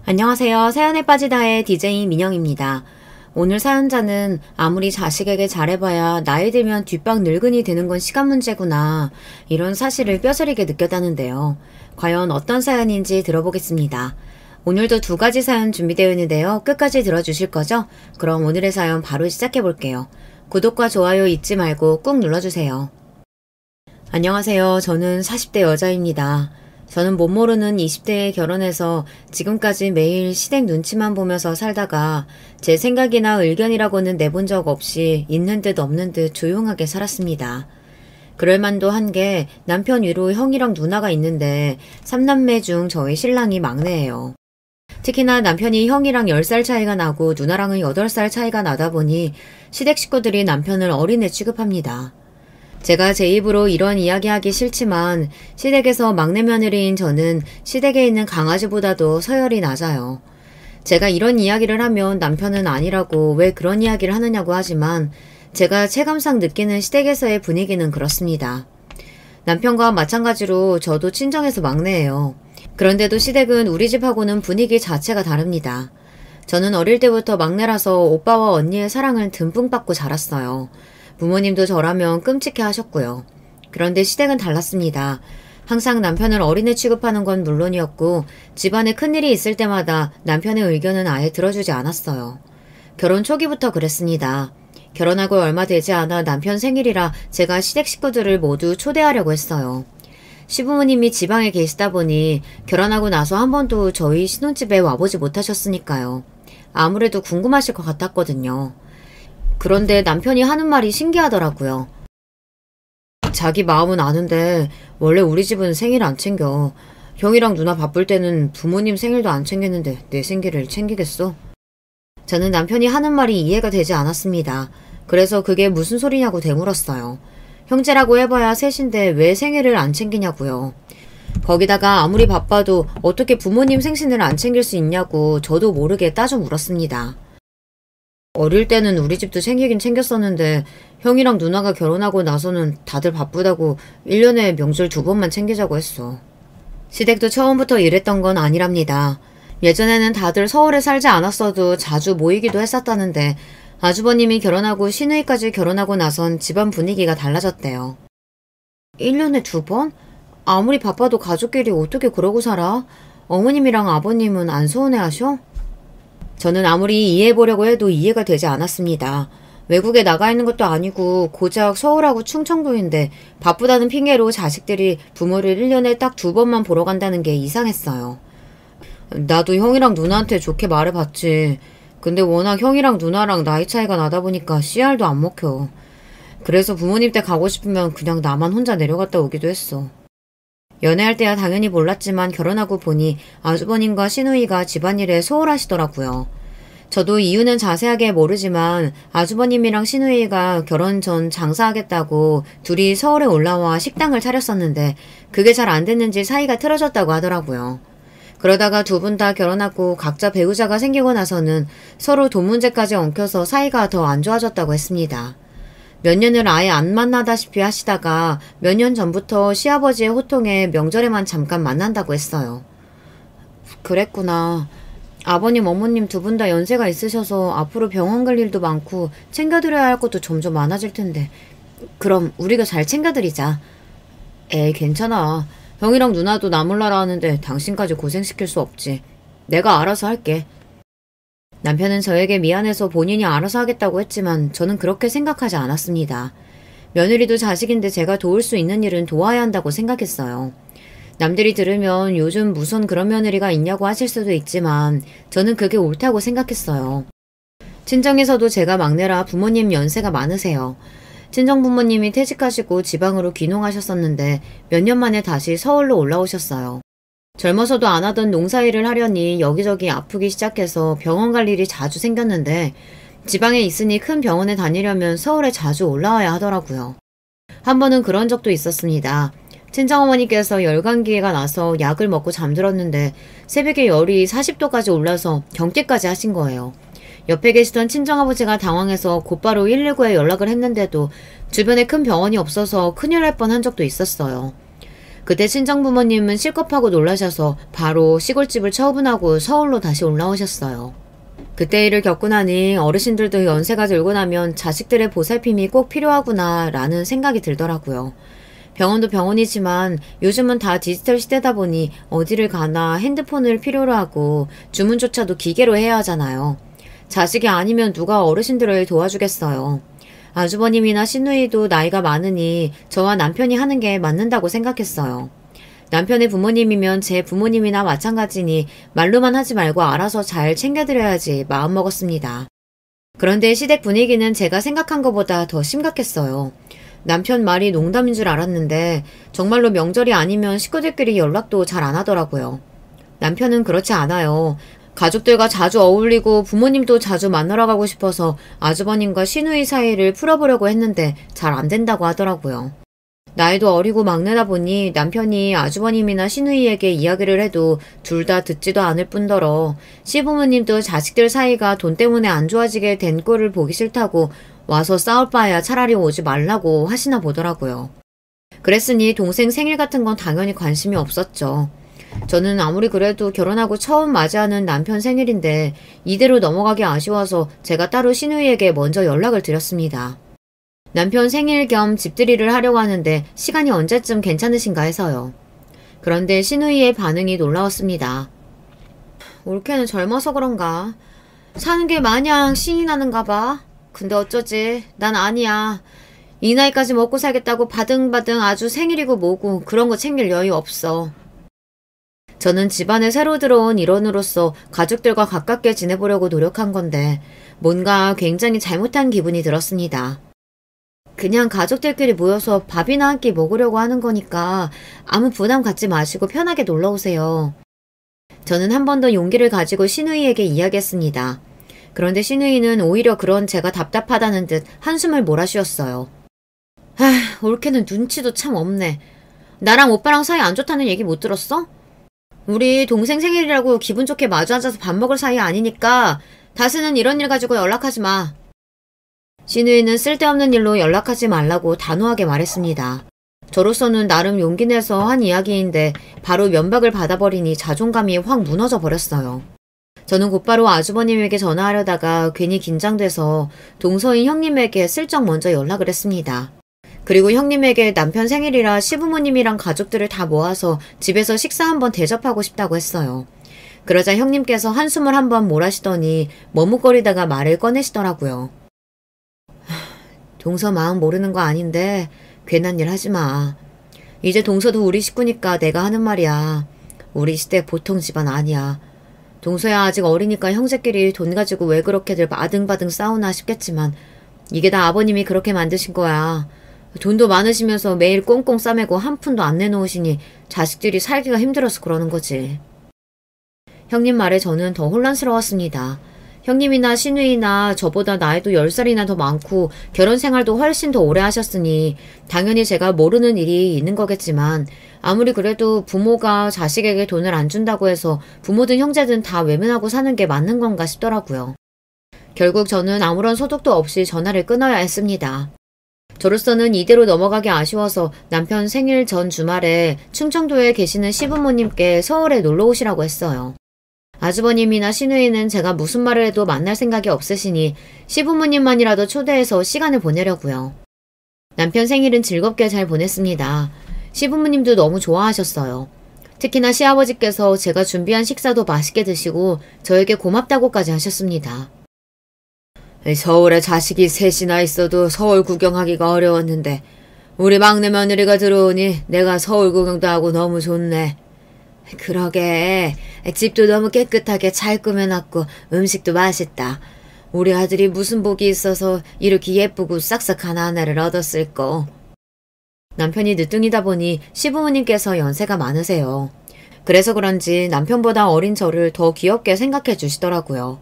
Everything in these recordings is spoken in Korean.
안녕하세요. 사연에 빠지다의 DJ 민영입니다. 오늘 사연자는 아무리 자식에게 잘해봐야 나이 들면 뒷방 늙은이 되는 건 시간 문제구나. 이런 사실을 뼈저리게 느꼈다는데요. 과연 어떤 사연인지 들어보겠습니다. 오늘도 두 가지 사연 준비되어 있는데요. 끝까지 들어주실 거죠? 그럼 오늘의 사연 바로 시작해볼게요. 구독과 좋아요 잊지 말고 꾹 눌러주세요. 안녕하세요. 저는 40대 여자입니다. 저는 못 모르는 20대에 결혼해서 지금까지 매일 시댁 눈치만 보면서 살다가 제 생각이나 의견이라고는 내본 적 없이 있는 듯 없는 듯 조용하게 살았습니다. 그럴만도 한 게 남편 위로 형이랑 누나가 있는데 3남매 중 저희 신랑이 막내예요. 특히나 남편이 형이랑 10살 차이가 나고 누나랑은 8살 차이가 나다 보니 시댁 식구들이 남편을 어린애 취급합니다. 제가 제 입으로 이런 이야기하기 싫지만 시댁에서 막내 며느리인 저는 시댁에 있는 강아지보다도 서열이 낮아요. 제가 이런 이야기를 하면 남편은 아니라고 왜 그런 이야기를 하느냐고 하지만 제가 체감상 느끼는 시댁에서의 분위기는 그렇습니다. 남편과 마찬가지로 저도 친정에서 막내예요. 그런데도 시댁은 우리 집하고는 분위기 자체가 다릅니다. 저는 어릴 때부터 막내라서 오빠와 언니의 사랑을 듬뿍 받고 자랐어요. 부모님도 저라면 끔찍해 하셨고요. 그런데 시댁은 달랐습니다. 항상 남편을 어린애 취급하는 건 물론이었고 집안에 큰일이 있을 때마다 남편의 의견은 아예 들어주지 않았어요. 결혼 초기부터 그랬습니다. 결혼하고 얼마 되지 않아 남편 생일이라 제가 시댁 식구들을 모두 초대하려고 했어요. 시부모님이 지방에 계시다 보니 결혼하고 나서 한 번도 저희 신혼집에 와보지 못하셨으니까요. 아무래도 궁금하실 것 같았거든요. 그런데 남편이 하는 말이 신기하더라고요. 자기 마음은 아는데 원래 우리 집은 생일 안 챙겨. 형이랑 누나 바쁠 때는 부모님 생일도 안 챙겼는데 내 생일을 챙기겠어? 저는 남편이 하는 말이 이해가 되지 않았습니다. 그래서 그게 무슨 소리냐고 되물었어요. 형제라고 해봐야 셋인데 왜 생일을 안 챙기냐고요. 거기다가 아무리 바빠도 어떻게 부모님 생신을 안 챙길 수 있냐고 저도 모르게 따져 물었습니다. 어릴 때는 우리 집도 챙기긴 챙겼었는데 형이랑 누나가 결혼하고 나서는 다들 바쁘다고 1년에 명절 2번만 챙기자고 했어. 시댁도 처음부터 이랬던 건 아니랍니다. 예전에는 다들 서울에 살지 않았어도 자주 모이기도 했었다는데 아주버님이 결혼하고 시누이까지 결혼하고 나선 집안 분위기가 달라졌대요. 1년에 2번? 아무리 바빠도 가족끼리 어떻게 그러고 살아? 어머님이랑 아버님은 안 서운해하셔? 저는 아무리 이해해보려고 해도 이해가 되지 않았습니다. 외국에 나가 있는 것도 아니고 고작 서울하고 충청도인데 바쁘다는 핑계로 자식들이 부모를 1년에 딱 2번만 보러 간다는 게 이상했어요. 나도 형이랑 누나한테 좋게 말해봤지. 근데 워낙 형이랑 누나랑 나이 차이가 나다 보니까 씨알도 안 먹혀. 그래서 부모님 댁 가고 싶으면 그냥 나만 혼자 내려갔다 오기도 했어. 연애할 때야 당연히 몰랐지만 결혼하고 보니 아주버님과 시누이가 집안일에 소홀하시더라고요. 저도 이유는 자세하게 모르지만 아주버님이랑 시누이가 결혼 전 장사하겠다고 둘이 서울에 올라와 식당을 차렸었는데 그게 잘 안 됐는지 사이가 틀어졌다고 하더라고요. 그러다가 두 분 다 결혼하고 각자 배우자가 생기고 나서는 서로 돈 문제까지 엉켜서 사이가 더 안 좋아졌다고 했습니다. 몇 년을 아예 안 만나다시피 하시다가 몇 년 전부터 시아버지의 호통에 명절에만 잠깐 만난다고 했어요. 그랬구나. 아버님, 어머님 두 분 다 연세가 있으셔서 앞으로 병원 갈 일도 많고 챙겨드려야 할 것도 점점 많아질 텐데 그럼 우리가 잘 챙겨드리자. 에이 괜찮아. 형이랑 누나도 나 몰라라 하는데 당신까지 고생시킬 수 없지. 내가 알아서 할게. 남편은 저에게 미안해서 본인이 알아서 하겠다고 했지만 저는 그렇게 생각하지 않았습니다. 며느리도 자식인데 제가 도울 수 있는 일은 도와야 한다고 생각했어요. 남들이 들으면 요즘 무슨 그런 며느리가 있냐고 하실 수도 있지만 저는 그게 옳다고 생각했어요. 친정에서도 제가 막내라 부모님 연세가 많으세요. 친정부모님이 퇴직하시고 지방으로 귀농하셨었는데 몇 년 만에 다시 서울로 올라오셨어요. 젊어서도 안 하던 농사일을 하려니 여기저기 아프기 시작해서 병원 갈 일이 자주 생겼는데 지방에 있으니 큰 병원에 다니려면 서울에 자주 올라와야 하더라고요. 한 번은 그런 적도 있었습니다. 친정어머니께서 열감기가 나서 약을 먹고 잠들었는데 새벽에 열이 40도까지 올라서 경기까지 하신 거예요. 옆에 계시던 친정아버지가 당황해서 곧바로 119에 연락을 했는데도 주변에 큰 병원이 없어서 큰일 날 뻔한 적도 있었어요. 그때 친정부모님은 실컷하고 놀라셔서 바로 시골집을 처분하고 서울로 다시 올라오셨어요. 그때 일을 겪고 나니 어르신들도 연세가 들고 나면 자식들의 보살핌이 꼭 필요하구나 라는 생각이 들더라고요. 병원도 병원이지만 요즘은 다 디지털 시대다 보니 어디를 가나 핸드폰을 필요로 하고 주문조차도 기계로 해야 하잖아요. 자식이 아니면 누가 어르신들을 도와주겠어요. 아주버님이나 시누이도 나이가 많으니 저와 남편이 하는 게 맞는다고 생각했어요. 남편의 부모님이면 제 부모님이나 마찬가지니 말로만 하지 말고 알아서 잘 챙겨드려야지 마음먹었습니다. 그런데 시댁 분위기는 제가 생각한 것보다 더 심각했어요. 남편 말이 농담인 줄 알았는데 정말로 명절이 아니면 식구들끼리 연락도 잘 안 하더라고요. 남편은 그렇지 않아요. 가족들과 자주 어울리고 부모님도 자주 만나러 가고 싶어서 아주버님과 시누이 사이를 풀어보려고 했는데 잘 안 된다고 하더라고요. 나이도 어리고 막내다 보니 남편이 아주버님이나 시누이에게 이야기를 해도 둘 다 듣지도 않을 뿐더러 시부모님도 자식들 사이가 돈 때문에 안 좋아지게 된 꼴을 보기 싫다고 와서 싸울 바에야 차라리 오지 말라고 하시나 보더라고요. 그랬으니 동생 생일 같은 건 당연히 관심이 없었죠. 저는 아무리 그래도 결혼하고 처음 맞이하는 남편 생일인데 이대로 넘어가기 아쉬워서 제가 따로 시누이에게 먼저 연락을 드렸습니다. 남편 생일 겸 집들이를 하려고 하는데 시간이 언제쯤 괜찮으신가 해서요. 그런데 시누이의 반응이 놀라웠습니다. 올케는 젊어서 그런가? 사는 게 마냥 신이 나는가 봐. 근데 어쩌지? 난 아니야. 이 나이까지 먹고 살겠다고 바등바등 아주 생일이고 뭐고 그런 거 챙길 여유 없어. 저는 집안에 새로 들어온 일원으로서 가족들과 가깝게 지내보려고 노력한 건데 뭔가 굉장히 잘못한 기분이 들었습니다. 그냥 가족들끼리 모여서 밥이나 한 끼 먹으려고 하는 거니까 아무 부담 갖지 마시고 편하게 놀러 오세요. 저는 한 번 더 용기를 가지고 시누이에게 이야기했습니다. 그런데 시누이는 오히려 그런 제가 답답하다는 듯 한숨을 몰아쉬었어요. 올케는 눈치도 참 없네. 나랑 오빠랑 사이 안 좋다는 얘기 못 들었어? 우리 동생 생일이라고 기분 좋게 마주 앉아서 밥 먹을 사이 아니니까 다시는 이런 일 가지고 연락하지 마. 시누이는 쓸데없는 일로 연락하지 말라고 단호하게 말했습니다. 저로서는 나름 용기 내서 한 이야기인데 바로 면박을 받아버리니 자존감이 확 무너져 버렸어요. 저는 곧바로 아주버님에게 전화하려다가 괜히 긴장돼서 동서인 형님에게 슬쩍 먼저 연락을 했습니다. 그리고 형님에게 남편 생일이라 시부모님이랑 가족들을 다 모아서 집에서 식사 한번 대접하고 싶다고 했어요. 그러자 형님께서 한숨을 한번 몰아쉬더니 머뭇거리다가 말을 꺼내시더라고요. 동서 마음 모르는 거 아닌데 괜한 일 하지 마. 이제 동서도 우리 식구니까 내가 하는 말이야. 우리 시댁 보통 집안 아니야. 동서야 아직 어리니까 형제끼리 돈 가지고 왜 그렇게들 바등바등 싸우나 싶겠지만 이게 다 아버님이 그렇게 만드신 거야. 돈도 많으시면서 매일 꽁꽁 싸매고 한 푼도 안 내놓으시니 자식들이 살기가 힘들어서 그러는 거지. 형님 말에 저는 더 혼란스러웠습니다. 형님이나 시누이나 저보다 나이도 10살이나 더 많고 결혼 생활도 훨씬 더 오래 하셨으니 당연히 제가 모르는 일이 있는 거겠지만 아무리 그래도 부모가 자식에게 돈을 안 준다고 해서 부모든 형제든 다 외면하고 사는 게 맞는 건가 싶더라고요. 결국 저는 아무런 소득도 없이 전화를 끊어야 했습니다. 저로서는 이대로 넘어가기 아쉬워서 남편 생일 전 주말에 충청도에 계시는 시부모님께 서울에 놀러 오시라고 했어요. 아주버님이나 시누이는 제가 무슨 말을 해도 만날 생각이 없으시니 시부모님만이라도 초대해서 시간을 보내려고요. 남편 생일은 즐겁게 잘 보냈습니다. 시부모님도 너무 좋아하셨어요. 특히나 시아버지께서 제가 준비한 식사도 맛있게 드시고 저에게 고맙다고까지 하셨습니다. 서울에 자식이 셋이나 있어도 서울 구경하기가 어려웠는데 우리 막내 며느리가 들어오니 내가 서울 구경도 하고 너무 좋네. 그러게 집도 너무 깨끗하게 잘 꾸며놨고 음식도 맛있다. 우리 아들이 무슨 복이 있어서 이렇게 예쁘고 싹싹한 아내를 얻었을꼬. 남편이 늦둥이다 보니 시부모님께서 연세가 많으세요. 그래서 그런지 남편보다 어린 저를 더 귀엽게 생각해 주시더라고요.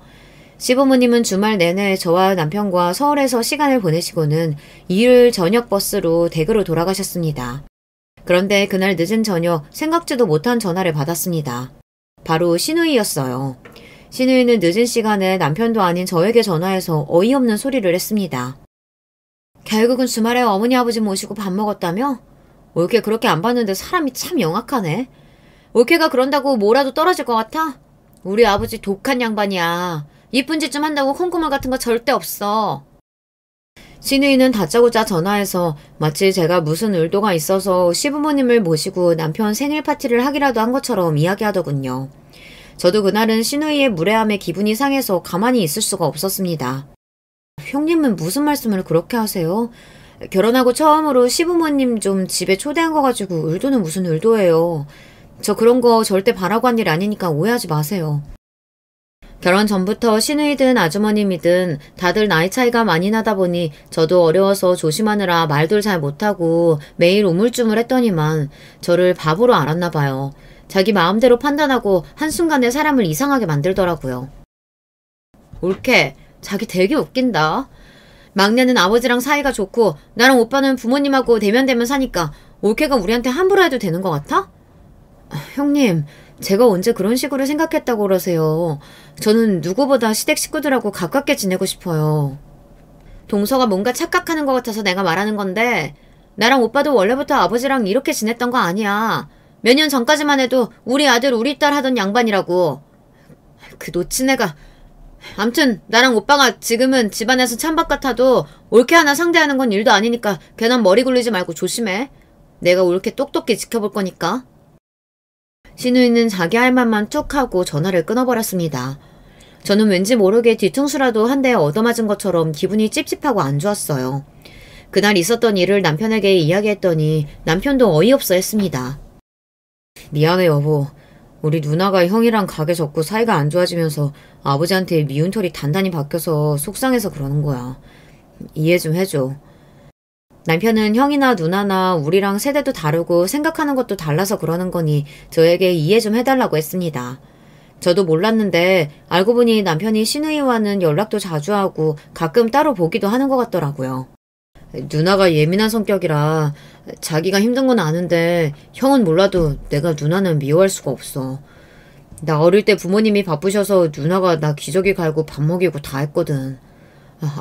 시부모님은 주말 내내 저와 남편과 서울에서 시간을 보내시고는 일요일 저녁 버스로 댁으로 돌아가셨습니다. 그런데 그날 늦은 저녁 생각지도 못한 전화를 받았습니다. 바로 시누이였어요. 시누이는 늦은 시간에 남편도 아닌 저에게 전화해서 어이없는 소리를 했습니다. 결국은 주말에 어머니 아버지 모시고 밥 먹었다며? 올케 그렇게 안 봤는데 사람이 참 영악하네. 올케가 그런다고 뭐라도 떨어질 것 같아? 우리 아버지 독한 양반이야. 이쁜 짓 좀 한다고 콩고물 같은 거 절대 없어. 신우이는 다짜고짜 전화해서 마치 제가 무슨 의도가 있어서 시부모님을 모시고 남편 생일 파티를 하기라도 한 것처럼 이야기하더군요. 저도 그날은 신우이의 무례함에 기분이 상해서 가만히 있을 수가 없었습니다. 형님은 무슨 말씀을 그렇게 하세요? 결혼하고 처음으로 시부모님 좀 집에 초대한 거 가지고 의도는 무슨 의도예요. 저 그런 거 절대 바라고 한 일 아니니까 오해하지 마세요. 결혼 전부터 시누이든 아주머님이든 다들 나이 차이가 많이 나다 보니 저도 어려워서 조심하느라 말도 잘 못하고 매일 우물쭈물했더니만 저를 바보로 알았나 봐요. 자기 마음대로 판단하고 한순간에 사람을 이상하게 만들더라고요. 올케, 자기 되게 웃긴다. 막내는 아버지랑 사이가 좋고 나랑 오빠는 부모님하고 대면대면 사니까 올케가 우리한테 함부로 해도 되는 것 같아? 형님, 제가 언제 그런 식으로 생각했다고 그러세요. 저는 누구보다 시댁 식구들하고 가깝게 지내고 싶어요. 동서가 뭔가 착각하는 것 같아서 내가 말하는 건데 나랑 오빠도 원래부터 아버지랑 이렇게 지냈던 거 아니야. 몇 년 전까지만 해도 우리 아들 우리 딸 하던 양반이라고. 그 놓친 애가. 암튼 나랑 오빠가 지금은 집안에서 찬밥 같아도 올케 하나 상대하는 건 일도 아니니까 괜한 머리 굴리지 말고 조심해. 내가 올케 똑똑히 지켜볼 거니까. 신우이는 자기 할 말만 툭 하고 전화를 끊어버렸습니다. 저는 왠지 모르게 뒤통수라도 한 대 얻어맞은 것처럼 기분이 찝찝하고 안 좋았어요. 그날 있었던 일을 남편에게 이야기했더니 남편도 어이없어 했습니다. 미안해 여보. 우리 누나가 형이랑 가게 접고 사이가 안 좋아지면서 아버지한테 미운 털이 단단히 박혀서 속상해서 그러는 거야. 이해 좀 해줘. 남편은 형이나 누나나 우리랑 세대도 다르고 생각하는 것도 달라서 그러는 거니 저에게 이해 좀 해달라고 했습니다. 저도 몰랐는데 알고 보니 남편이 시누이와는 연락도 자주 하고 가끔 따로 보기도 하는 것 같더라고요. 누나가 예민한 성격이라 자기가 힘든 건 아는데 형은 몰라도 내가 누나는 미워할 수가 없어. 나 어릴 때 부모님이 바쁘셔서 누나가 나 기저귀 갈고 밥 먹이고 다 했거든.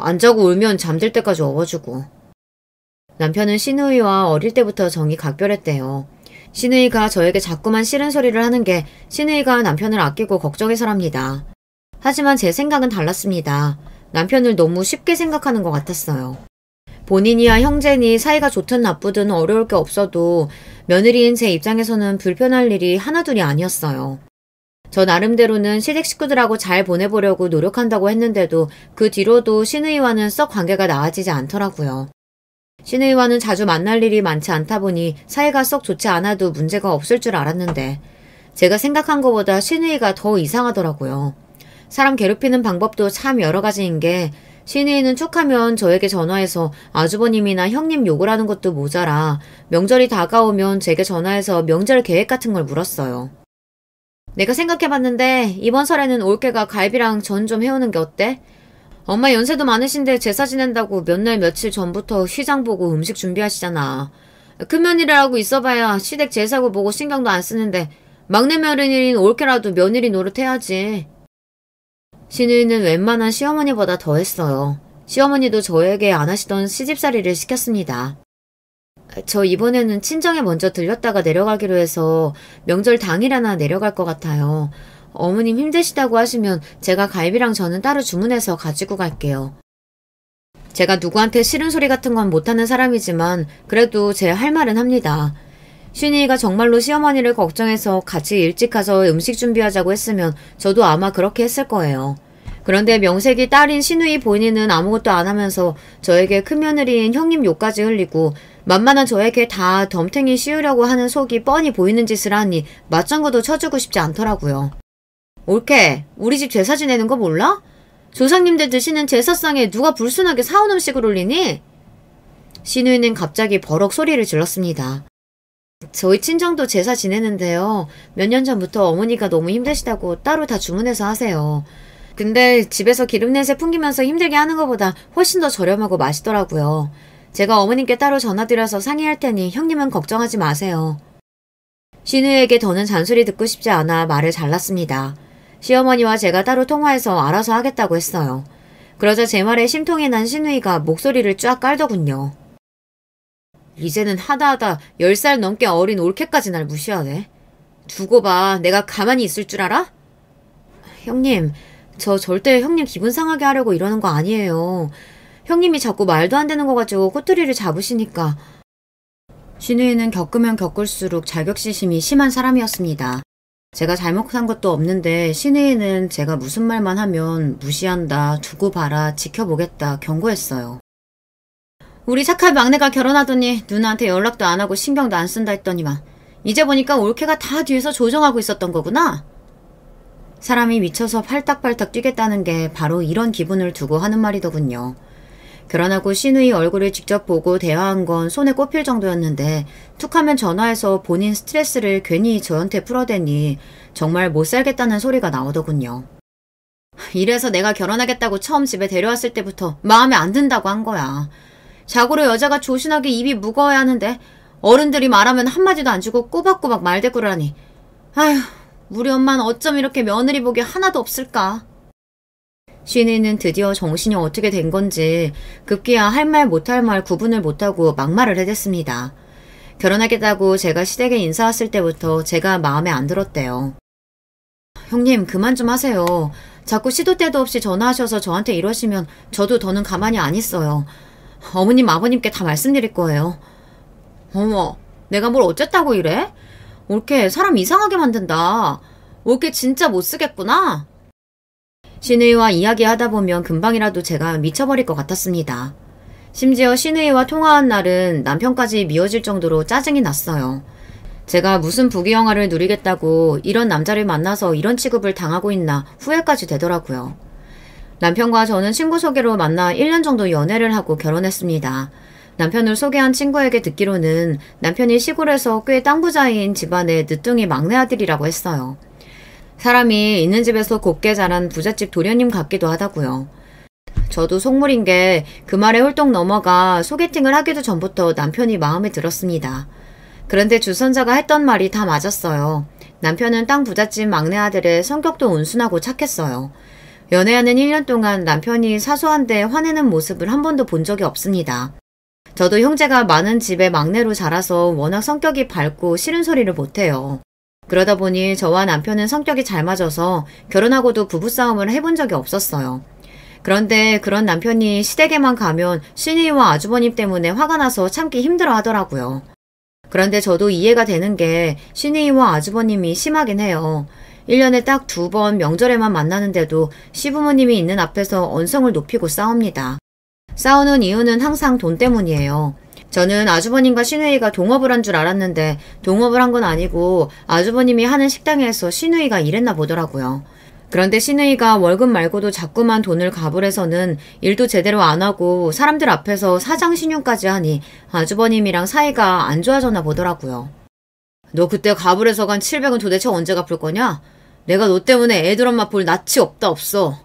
안 자고 울면 잠들 때까지 업어주고. 남편은 시누이와 어릴 때부터 정이 각별했대요. 시누이가 저에게 자꾸만 싫은 소리를 하는 게 시누이가 남편을 아끼고 걱정해서랍니다. 하지만 제 생각은 달랐습니다. 남편을 너무 쉽게 생각하는 것 같았어요. 본인이야 형제니 사이가 좋든 나쁘든 어려울 게 없어도 며느리인 제 입장에서는 불편할 일이 하나둘이 아니었어요. 저 나름대로는 시댁 식구들하고 잘 보내보려고 노력한다고 했는데도 그 뒤로도 시누이와는 썩 관계가 나아지지 않더라고요. 시누이와는 자주 만날 일이 많지 않다 보니 사이가 썩 좋지 않아도 문제가 없을 줄 알았는데 제가 생각한 것보다 시누이가 더 이상하더라고요. 사람 괴롭히는 방법도 참 여러 가지인 게 시누이는 툭하면 저에게 전화해서 아주버님이나 형님 욕을 하는 것도 모자라 명절이 다가오면 제게 전화해서 명절 계획 같은 걸 물었어요. 내가 생각해봤는데 이번 설에는 올케가 갈비랑 전 좀 해오는 게 어때? 엄마 연세도 많으신데 제사 지낸다고 몇 날 며칠 전부터 휘장 보고 음식 준비하시잖아. 큰 며느리라고 있어봐야 시댁 제사고 보고 신경도 안 쓰는데 막내 며느리인 올케라도 며느리 노릇해야지. 시누이는 웬만한 시어머니보다 더 했어요. 시어머니도 저에게 안 하시던 시집살이를 시켰습니다. 저 이번에는 친정에 먼저 들렸다가 내려가기로 해서 명절 당일에나 내려갈 것 같아요. 어머님 힘드시다고 하시면 제가 갈비랑 저는 따로 주문해서 가지고 갈게요. 제가 누구한테 싫은 소리 같은 건 못하는 사람이지만 그래도 제 할 말은 합니다. 슈니가 정말로 시어머니를 걱정해서 같이 일찍 가서 음식 준비하자고 했으면 저도 아마 그렇게 했을 거예요. 그런데 명색이 딸인 시누이 본인은 아무것도 안 하면서 저에게 큰며느리인 형님 욕까지 흘리고 만만한 저에게 다 덤탱이 씌우려고 하는 속이 뻔히 보이는 짓을 하니 맞장구도 쳐주고 싶지 않더라고요. 올케, 우리 집 제사 지내는 거 몰라? 조상님들 드시는 제사상에 누가 불순하게 사온 음식을 올리니? 시누이는 갑자기 버럭 소리를 질렀습니다. 저희 친정도 제사 지내는데요. 몇 년 전부터 어머니가 너무 힘드시다고 따로 다 주문해서 하세요. 근데 집에서 기름냄새 풍기면서 힘들게 하는 것보다 훨씬 더 저렴하고 맛있더라고요. 제가 어머님께 따로 전화드려서 상의할 테니 형님은 걱정하지 마세요. 시누이에게 더는 잔소리 듣고 싶지 않아 말을 잘랐습니다. 시어머니와 제가 따로 통화해서 알아서 하겠다고 했어요. 그러자 제 말에 심통이 난 시누이가 목소리를 쫙 깔더군요. 이제는 하다하다 10살 넘게 어린 올케까지 날 무시하네. 두고 봐. 내가 가만히 있을 줄 알아? 형님, 저 절대 형님 기분 상하게 하려고 이러는 거 아니에요. 형님이 자꾸 말도 안 되는 거 가지고 꼬투리를 잡으시니까. 신우이는 겪으면 겪을수록 자격지심이 심한 사람이었습니다. 제가 잘못한 것도 없는데 신우이는 제가 무슨 말만 하면 무시한다, 두고 봐라, 지켜보겠다 경고했어요. 우리 착한 막내가 결혼하더니 누나한테 연락도 안 하고 신경도 안 쓴다 했더니만 이제 보니까 올케가 다 뒤에서 조정하고 있었던 거구나. 사람이 미쳐서 팔딱팔딱 뛰겠다는 게 바로 이런 기분을 두고 하는 말이더군요. 결혼하고 신우이 얼굴을 직접 보고 대화한 건 손에 꼽힐 정도였는데 툭하면 전화해서 본인 스트레스를 괜히 저한테 풀어대니 정말 못 살겠다는 소리가 나오더군요. 이래서 내가 결혼하겠다고 처음 집에 데려왔을 때부터 마음에 안 든다고 한 거야. 자고로 여자가 조신하게 입이 무거워야 하는데 어른들이 말하면 한마디도 안 주고 꼬박꼬박 말대꾸를 하니 아휴, 우리 엄마는 어쩜 이렇게 며느리 복이 하나도 없을까. 신이는 드디어 정신이 어떻게 된 건지 급기야 할 말 못할 말 구분을 못하고 막말을 해댔습니다. 결혼하겠다고 제가 시댁에 인사 왔을 때부터 제가 마음에 안 들었대요. 형님 그만 좀 하세요. 자꾸 시도 때도 없이 전화하셔서 저한테 이러시면 저도 더는 가만히 안 있어요. 어머님 아버님께 다 말씀드릴 거예요. 어머, 내가 뭘 어쨌다고 이래? 올케 사람 이상하게 만든다. 올케 진짜 못 쓰겠구나. 신우이와 이야기하다 보면 금방이라도 제가 미쳐버릴 것 같았습니다. 심지어 신우이와 통화한 날은 남편까지 미워질 정도로 짜증이 났어요. 제가 무슨 부귀영화를 누리겠다고 이런 남자를 만나서 이런 취급을 당하고 있나 후회까지 되더라고요. 남편과 저는 친구 소개로 만나 1년 정도 연애를 하고 결혼했습니다. 남편을 소개한 친구에게 듣기로는 남편이 시골에서 꽤 땅부자인 집안의 늦둥이 막내 아들이라고 했어요. 사람이 있는 집에서 곱게 자란 부잣집 도련님 같기도 하다고요. 저도 속물인 게 그 말에 홀떡 넘어가 소개팅을 하기도 전부터 남편이 마음에 들었습니다. 그런데 주선자가 했던 말이 다 맞았어요. 남편은 땅 부잣집 막내 아들의 성격도 온순하고 착했어요. 연애하는 1년 동안 남편이 사소한데 화내는 모습을 한 번도 본 적이 없습니다. 저도 형제가 많은 집의 막내로 자라서 워낙 성격이 밝고 싫은 소리를 못해요. 그러다 보니 저와 남편은 성격이 잘 맞아서 결혼하고도 부부싸움을 해본 적이 없었어요. 그런데 그런 남편이 시댁에만 가면 신이와 아주버님 때문에 화가 나서 참기 힘들어 하더라고요. 그런데 저도 이해가 되는 게 신이와 아주버님이 심하긴 해요. 1년에 딱 2번 명절에만 만나는데도 시부모님이 있는 앞에서 언성을 높이고 싸웁니다. 싸우는 이유는 항상 돈 때문이에요. 저는 아주버님과 신우이가 동업을 한 줄 알았는데 동업을 한 건 아니고 아주버님이 하는 식당에서 신우이가 일했나 보더라고요. 그런데 신우이가 월급 말고도 자꾸만 돈을 가불해서는 일도 제대로 안 하고 사람들 앞에서 사장 신용까지 하니 아주버님이랑 사이가 안 좋아졌나 보더라고요. 너 그때 가불해서 간 700은 도대체 언제 갚을 거냐? 내가 너 때문에 애들 엄마 볼 낯이 없다 없어.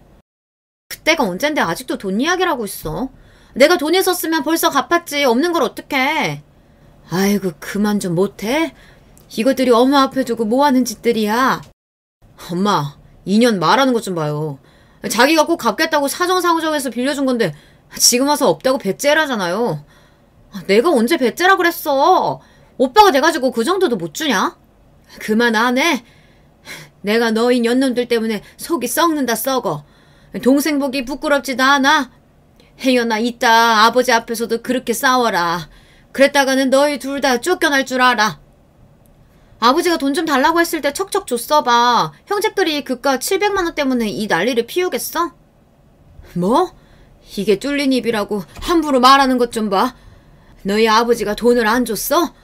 그때가 언젠데 아직도 돈 이야기를 하고 있어. 내가 돈 있었으면 벌써 갚았지. 없는 걸 어떡해. 아이고 그만 좀 못해? 이것들이 엄마 앞에 두고 뭐하는 짓들이야. 엄마 2년 말하는 것 좀 봐요. 자기가 꼭 갚겠다고 사정사정해서 빌려준 건데 지금 와서 없다고 배째라잖아요. 내가 언제 배째라 그랬어. 오빠가 돼가지고 그 정도도 못 주냐? 그만 안 해. 내가 너희 년놈들 때문에 속이 썩는다 썩어. 동생 보기 부끄럽지도 않아? 혜연아 이따 아버지 앞에서도 그렇게 싸워라. 그랬다가는 너희 둘 다 쫓겨날 줄 알아. 아버지가 돈 좀 달라고 했을 때 척척 줬어봐. 형제들이 그깟 700만원 때문에 이 난리를 피우겠어? 뭐? 이게 뚫린 입이라고 함부로 말하는 것 좀 봐. 너희 아버지가 돈을 안 줬어?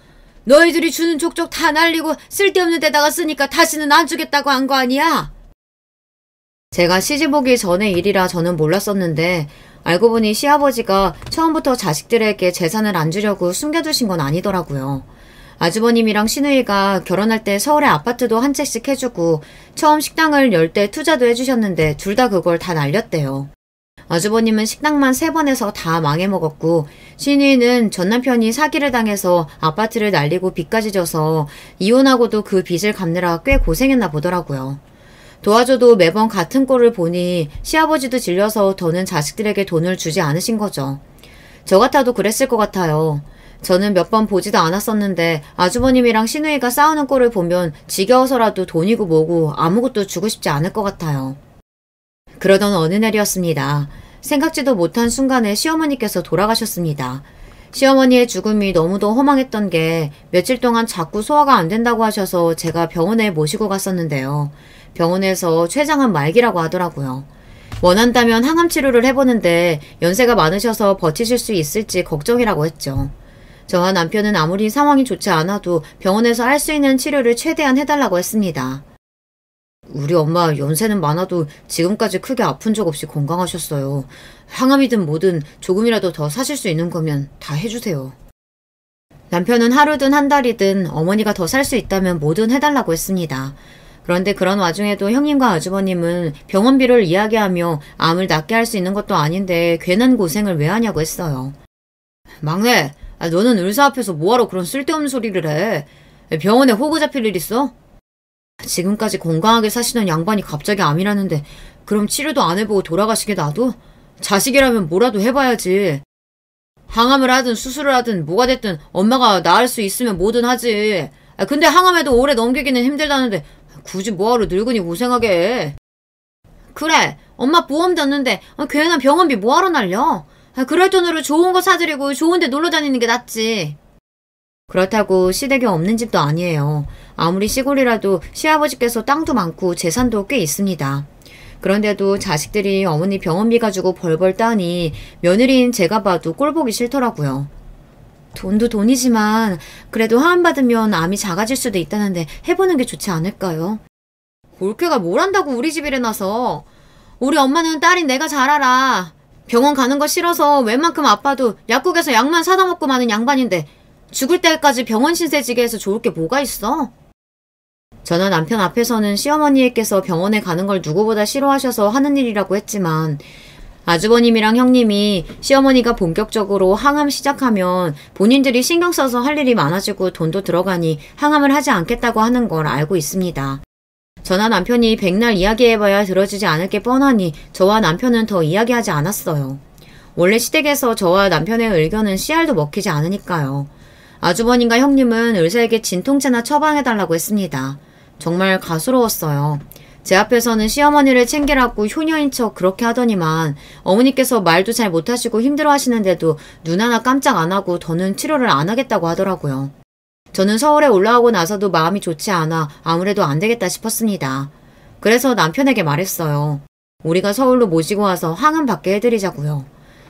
너희들이 주는 족족 다 날리고 쓸데없는 데다가 쓰니까 다시는 안 주겠다고 한 거 아니야? 제가 시집 오기 전의 일이라 저는 몰랐었는데 알고 보니 시아버지가 처음부터 자식들에게 재산을 안 주려고 숨겨두신 건 아니더라고요. 아주버님이랑 시누이가 결혼할 때 서울에 아파트도 한 채씩 해주고 처음 식당을 열 때 투자도 해주셨는데 둘 다 그걸 다 날렸대요. 아주버님은 식당만 3번 해서 다 망해먹었고 시누이는 전 남편이 사기를 당해서 아파트를 날리고 빚까지 져서 이혼하고도 그 빚을 갚느라 꽤 고생했나 보더라고요. 도와줘도 매번 같은 꼴을 보니 시아버지도 질려서 더는 자식들에게 돈을 주지 않으신 거죠. 저 같아도 그랬을 것 같아요. 저는 몇 번 보지도 않았었는데 아주버님이랑 시누이가 싸우는 꼴을 보면 지겨워서라도 돈이고 뭐고 아무것도 주고 싶지 않을 것 같아요. 그러던 어느 날이었습니다. 생각지도 못한 순간에 시어머니께서 돌아가셨습니다. 시어머니의 죽음이 너무도 허망했던 게 며칠 동안 자꾸 소화가 안 된다고 하셔서 제가 병원에 모시고 갔었는데요. 병원에서 췌장암 말기라고 하더라고요. 원한다면 항암 치료를 해보는데 연세가 많으셔서 버티실 수 있을지 걱정이라고 했죠. 저와 남편은 아무리 상황이 좋지 않아도 병원에서 할 수 있는 치료를 최대한 해달라고 했습니다. 우리 엄마 연세는 많아도 지금까지 크게 아픈 적 없이 건강하셨어요. 항암이든 뭐든 조금이라도 더 사실 수 있는 거면 다 해주세요. 남편은 하루든 한 달이든 어머니가 더 살 수 있다면 뭐든 해달라고 했습니다. 그런데 그런 와중에도 형님과 아주버님은 병원비를 이야기하며 암을 낫게 할 수 있는 것도 아닌데 괜한 고생을 왜 하냐고 했어요. 막내, 너는 의사 앞에서 뭐하러 그런 쓸데없는 소리를 해? 병원에 호구 잡힐 일 있어? 지금까지 건강하게 사시던 양반이 갑자기 암이라는데 그럼 치료도 안 해보고 돌아가시게 놔둬? 자식이라면 뭐라도 해봐야지. 항암을 하든 수술을 하든 뭐가 됐든 엄마가 나을 수 있으면 뭐든 하지. 근데 항암에도 오래 넘기기는 힘들다는데 굳이 뭐하러 늙은이 고생하게 해. 그래, 엄마 보험 졌는데 괜한 병원비 뭐하러 날려. 그럴 돈으로 좋은 거 사드리고 좋은 데 놀러 다니는 게 낫지. 그렇다고 시댁이 없는 집도 아니에요. 아무리 시골이라도 시아버지께서 땅도 많고 재산도 꽤 있습니다. 그런데도 자식들이 어머니 병원비 가지고 벌벌 따니 며느리인 제가 봐도 꼴보기 싫더라고요. 돈도 돈이지만 그래도 하암받으면 암이 작아질 수도 있다는데 해보는 게 좋지 않을까요? 올케가 뭘 한다고 우리 집 일에 나서. 우리 엄마는 딸인 내가 잘 알아. 병원 가는 거 싫어서 웬만큼 아파도 약국에서 약만 사다 먹고 마는 양반인데 죽을 때까지 병원 신세지게 해서 좋을 게 뭐가 있어? 저는 남편 앞에서는 시어머니께서 병원에 가는 걸 누구보다 싫어하셔서 하는 일이라고 했지만 아주버님이랑 형님이 시어머니가 본격적으로 항암 시작하면 본인들이 신경 써서 할 일이 많아지고 돈도 들어가니 항암을 하지 않겠다고 하는 걸 알고 있습니다. 저나 남편이 백날 이야기해봐야 들어주지 않을 게 뻔하니 저와 남편은 더 이야기하지 않았어요. 원래 시댁에서 저와 남편의 의견은 씨알도 먹히지 않으니까요. 아주버님과 형님은 의사에게 진통제나 처방해달라고 했습니다. 정말 가스로웠어요. 제 앞에서는 시어머니를 챙기라고 효녀인 척 그렇게 하더니만 어머니께서 말도 잘 못하시고 힘들어하시는데도 눈 하나 깜짝 안 하고 더는 치료를 안 하겠다고 하더라고요. 저는 서울에 올라오고 나서도 마음이 좋지 않아 아무래도 안 되겠다 싶었습니다. 그래서 남편에게 말했어요. 우리가 서울로 모시고 와서 항암 받게 해드리자고요.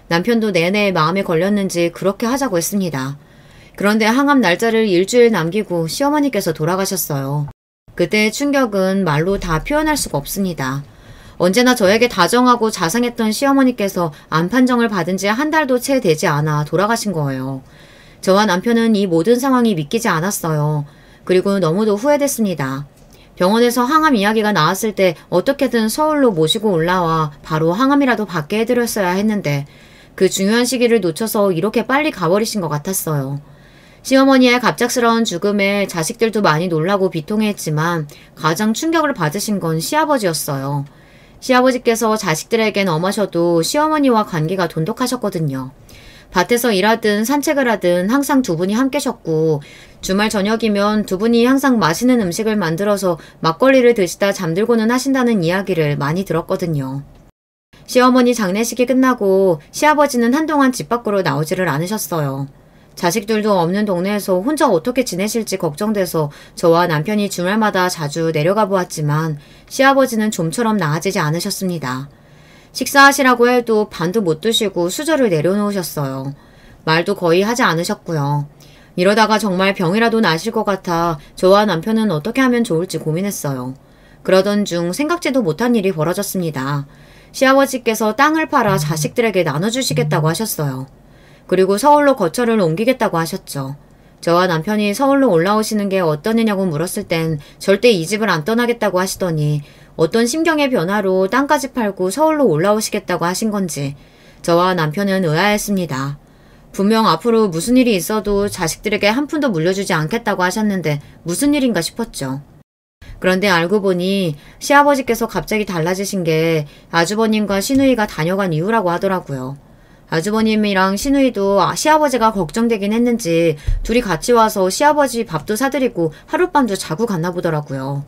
남편도 내내 마음에 걸렸는지 그렇게 하자고 했습니다. 그런데 항암 날짜를 일주일 남기고 시어머니께서 돌아가셨어요. 그때의 충격은 말로 다 표현할 수가 없습니다. 언제나 저에게 다정하고 자상했던 시어머니께서 암 판정을 받은 지 한 달도 채 되지 않아 돌아가신 거예요. 저와 남편은 이 모든 상황이 믿기지 않았어요. 그리고 너무도 후회됐습니다. 병원에서 항암 이야기가 나왔을 때 어떻게든 서울로 모시고 올라와 바로 항암이라도 받게 해드렸어야 했는데 그 중요한 시기를 놓쳐서 이렇게 빨리 가버리신 것 같았어요. 시어머니의 갑작스러운 죽음에 자식들도 많이 놀라고 비통해했지만 가장 충격을 받으신 건 시아버지였어요. 시아버지께서 자식들에겐 엄하셔도 시어머니와 관계가 돈독하셨거든요. 밭에서 일하든 산책을 하든 항상 두 분이 함께 셨고 주말 저녁이면 두 분이 항상 맛있는 음식을 만들어서 막걸리를 드시다 잠들고는 하신다는 이야기를 많이 들었거든요. 시어머니 장례식이 끝나고 시아버지는 한동안 집 밖으로 나오지를 않으셨어요. 자식들도 없는 동네에서 혼자 어떻게 지내실지 걱정돼서 저와 남편이 주말마다 자주 내려가 보았지만 시아버지는 좀처럼 나아지지 않으셨습니다. 식사하시라고 해도 반도 못 드시고 수저를 내려놓으셨어요. 말도 거의 하지 않으셨고요. 이러다가 정말 병이라도 나실 것 같아 저와 남편은 어떻게 하면 좋을지 고민했어요. 그러던 중 생각지도 못한 일이 벌어졌습니다. 시아버지께서 땅을 팔아 자식들에게 나눠주시겠다고 하셨어요. 그리고 서울로 거처를 옮기겠다고 하셨죠. 저와 남편이 서울로 올라오시는 게 어떤 애냐고 물었을 땐 절대 이 집을 안 떠나겠다고 하시더니 어떤 심경의 변화로 땅까지 팔고 서울로 올라오시겠다고 하신 건지 저와 남편은 의아했습니다. 분명 앞으로 무슨 일이 있어도 자식들에게 한 푼도 물려주지 않겠다고 하셨는데 무슨 일인가 싶었죠. 그런데 알고 보니 시아버지께서 갑자기 달라지신 게 아주버님과 시누이가 다녀간 이유라고 하더라고요. 아주버님이랑 시누이도 시아버지가 걱정되긴 했는지 둘이 같이 와서 시아버지 밥도 사드리고 하룻밤도 자고 갔나 보더라고요.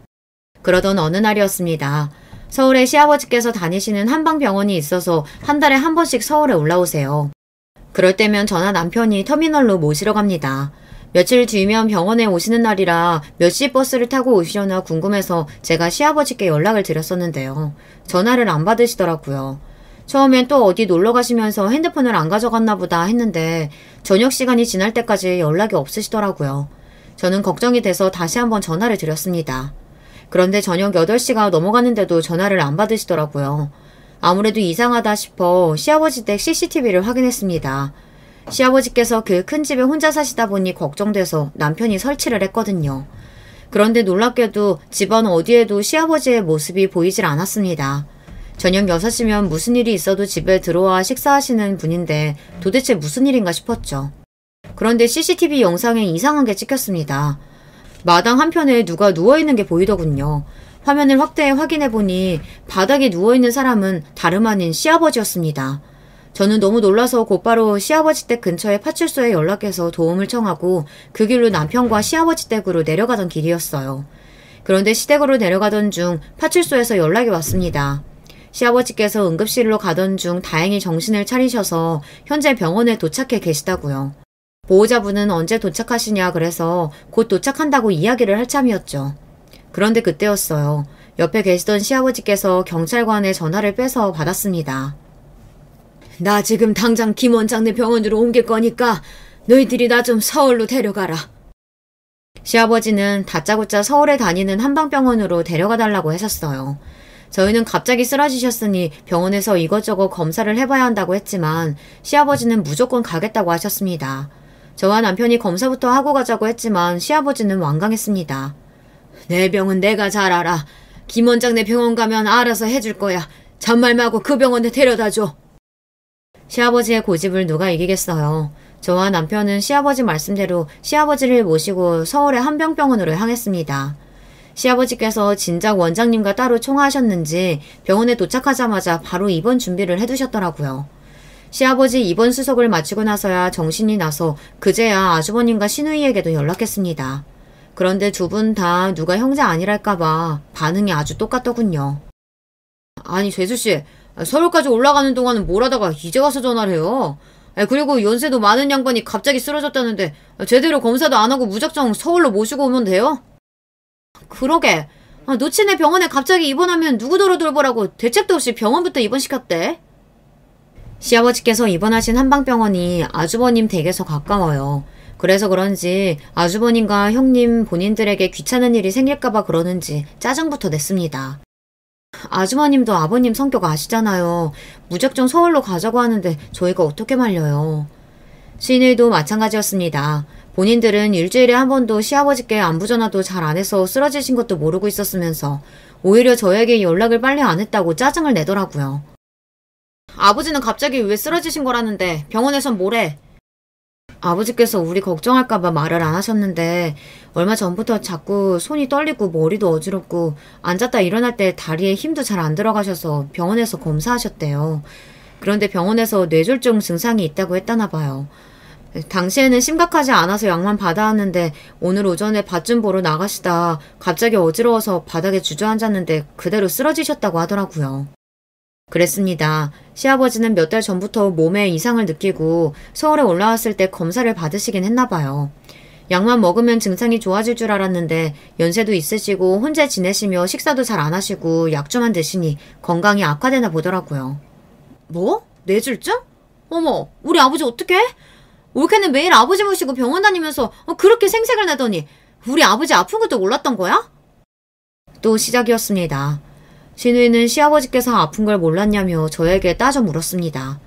그러던 어느 날이었습니다. 서울에 시아버지께서 다니시는 한방병원이 있어서 한 달에 한 번씩 서울에 올라오세요. 그럴 때면 저나 남편이 터미널로 모시러 갑니다. 며칠 뒤면 병원에 오시는 날이라 몇 시 버스를 타고 오시려나 궁금해서 제가 시아버지께 연락을 드렸었는데요. 전화를 안 받으시더라고요. 처음엔 또 어디 놀러 가시면서 핸드폰을 안 가져갔나 보다 했는데 저녁 시간이 지날 때까지 연락이 없으시더라고요. 저는 걱정이 돼서 다시 한번 전화를 드렸습니다. 그런데 저녁 8시가 넘어갔는데도 전화를 안 받으시더라고요. 아무래도 이상하다 싶어 시아버지 댁 CCTV를 확인했습니다. 시아버지께서 그 큰 집에 혼자 사시다 보니 걱정돼서 남편이 설치를 했거든요. 그런데 놀랍게도 집안 어디에도 시아버지의 모습이 보이질 않았습니다. 저녁 6시면 무슨 일이 있어도 집에 들어와 식사하시는 분인데 도대체 무슨 일인가 싶었죠. 그런데 CCTV 영상에 이상한 게 찍혔습니다. 마당 한편에 누가 누워있는 게 보이더군요. 화면을 확대해 확인해보니 바닥에 누워있는 사람은 다름 아닌 시아버지였습니다. 저는 너무 놀라서 곧바로 시아버지 댁 근처의 파출소에 연락해서 도움을 청하고 그 길로 남편과 시아버지 댁으로 내려가던 길이었어요. 그런데 시댁으로 내려가던 중 파출소에서 연락이 왔습니다. 시아버지께서 응급실로 가던 중 다행히 정신을 차리셔서 현재 병원에 도착해 계시다고요. 보호자분은 언제 도착하시냐 그래서 곧 도착한다고 이야기를 할 참이었죠. 그런데 그때였어요. 옆에 계시던 시아버지께서 경찰관의 전화를 빼서 받았습니다. 나 지금 당장 김 원장네 병원으로 옮길 거니까 너희들이 나 좀 서울로 데려가라. 시아버지는 다짜고짜 서울에 다니는 한방병원으로 데려가 달라고 하셨어요. 저희는 갑자기 쓰러지셨으니 병원에서 이것저것 검사를 해봐야 한다고 했지만 시아버지는 무조건 가겠다고 하셨습니다. 저와 남편이 검사부터 하고 가자고 했지만 시아버지는 완강했습니다. 내 병은 내가 잘 알아. 김 원장네 병원 가면 알아서 해줄 거야. 잔말 말고 그 병원에 데려다줘. 시아버지의 고집을 누가 이기겠어요. 저와 남편은 시아버지 말씀대로 시아버지를 모시고 서울의 한병병원으로 향했습니다. 시아버지께서 진작 원장님과 따로 통화하셨는지 병원에 도착하자마자 바로 입원 준비를 해두셨더라고요. 시아버지 입원 수속을 마치고 나서야 정신이 나서 그제야 아주버님과 시누이에게도 연락했습니다. 그런데 두 분 다 누가 형제 아니랄까봐 반응이 아주 똑같더군요. 아니 재수씨, 서울까지 올라가는 동안은 뭘 하다가 이제 와서 전화를 해요. 그리고 연세도 많은 양반이 갑자기 쓰러졌다는데 제대로 검사도 안 하고 무작정 서울로 모시고 오면 돼요? 그러게. 노친네 병원에 갑자기 입원하면 누구더러 돌보라고 대책도 없이 병원부터 입원시켰대. 시아버지께서 입원하신 한방병원이 아주버님 댁에서 가까워요. 그래서 그런지 아주버님과 형님 본인들에게 귀찮은 일이 생길까봐 그러는지 짜증부터 냈습니다. 아주머님도 아버님 성격 아시잖아요. 무작정 서울로 가자고 하는데 저희가 어떻게 말려요. 시누이도 마찬가지였습니다. 본인들은 일주일에 한 번도 시아버지께 안부 전화도 잘 안 해서 쓰러지신 것도 모르고 있었으면서 오히려 저에게 연락을 빨리 안 했다고 짜증을 내더라고요. 아버지는 갑자기 왜 쓰러지신 거라는데 병원에선 뭐래? 아버지께서 우리 걱정할까봐 말을 안 하셨는데 얼마 전부터 자꾸 손이 떨리고 머리도 어지럽고 앉았다 일어날 때 다리에 힘도 잘 안 들어가셔서 병원에서 검사하셨대요. 그런데 병원에서 뇌졸중 증상이 있다고 했다나 봐요. 당시에는 심각하지 않아서 약만 받아왔는데 오늘 오전에 밭 좀 보러 나가시다 갑자기 어지러워서 바닥에 주저앉았는데 그대로 쓰러지셨다고 하더라고요. 그랬습니다. 시아버지는 몇 달 전부터 몸에 이상을 느끼고 서울에 올라왔을 때 검사를 받으시긴 했나봐요. 약만 먹으면 증상이 좋아질 줄 알았는데 연세도 있으시고 혼자 지내시며 식사도 잘 안 하시고 약주만 드시니 건강이 악화되나 보더라고요. 뭐? 뇌졸중? 어머, 우리 아버지 어떡해? 올케는 매일 아버지 모시고 병원 다니면서 그렇게 생색을 내더니 우리 아버지 아픈 것도 몰랐던 거야? 또 시작이었습니다. 시누이는 시아버지께서 아픈 걸 몰랐냐며 저에게 따져 물었습니다.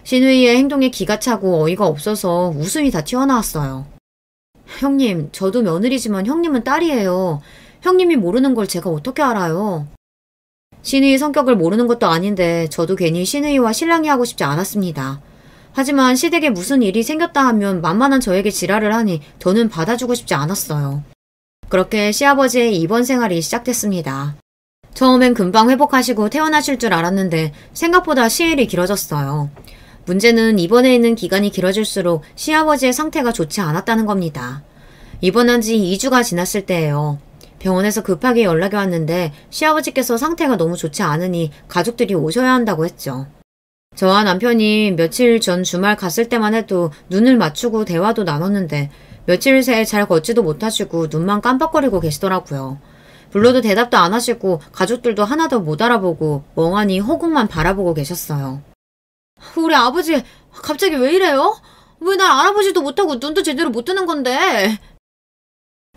시누이의 행동에 기가 차고 어이가 없어서 웃음이 다 튀어나왔어요. 형님, 저도 며느리지만 형님은 딸이에요. 형님이 모르는 걸 제가 어떻게 알아요? 시누이 성격을 모르는 것도 아닌데 저도 괜히 시누이와 실랑이 하고 싶지 않았습니다. 하지만 시댁에 무슨 일이 생겼다 하면 만만한 저에게 지랄을 하니 저는 받아주고 싶지 않았어요. 그렇게 시아버지의 입원 생활이 시작됐습니다. 처음엔 금방 회복하시고 퇴원하실 줄 알았는데 생각보다 시일이 길어졌어요. 문제는 입원해 있는 기간이 길어질수록 시아버지의 상태가 좋지 않았다는 겁니다. 입원한 지 2주가 지났을 때예요. 병원에서 급하게 연락이 왔는데 시아버지께서 상태가 너무 좋지 않으니 가족들이 오셔야 한다고 했죠. 저와 남편이 며칠 전 주말 갔을 때만 해도 눈을 맞추고 대화도 나눴는데 며칠 새 잘 걷지도 못하시고 눈만 깜빡거리고 계시더라고요. 불러도 대답도 안 하시고 가족들도 하나도 못 알아보고 멍하니 허공만 바라보고 계셨어요. 우리 아버지 갑자기 왜 이래요? 왜 날 알아보지도 못하고 눈도 제대로 못 뜨는 건데?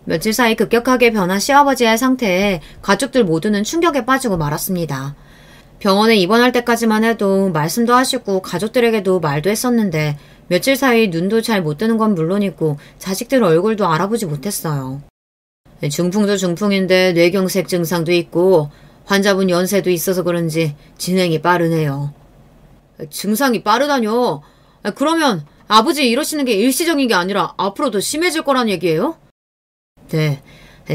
며칠 사이 급격하게 변한 시아버지의 상태에 가족들 모두는 충격에 빠지고 말았습니다. 병원에 입원할 때까지만 해도 말씀도 하시고 가족들에게도 말도 했었는데 며칠 사이 눈도 잘 못 뜨는 건 물론이고 자식들 얼굴도 알아보지 못했어요. 중풍도 중풍인데 뇌경색 증상도 있고 환자분 연세도 있어서 그런지 진행이 빠르네요. 증상이 빠르다뇨? 그러면 아버지 이러시는 게 일시적인 게 아니라 앞으로 더 심해질 거란 얘기예요? 네,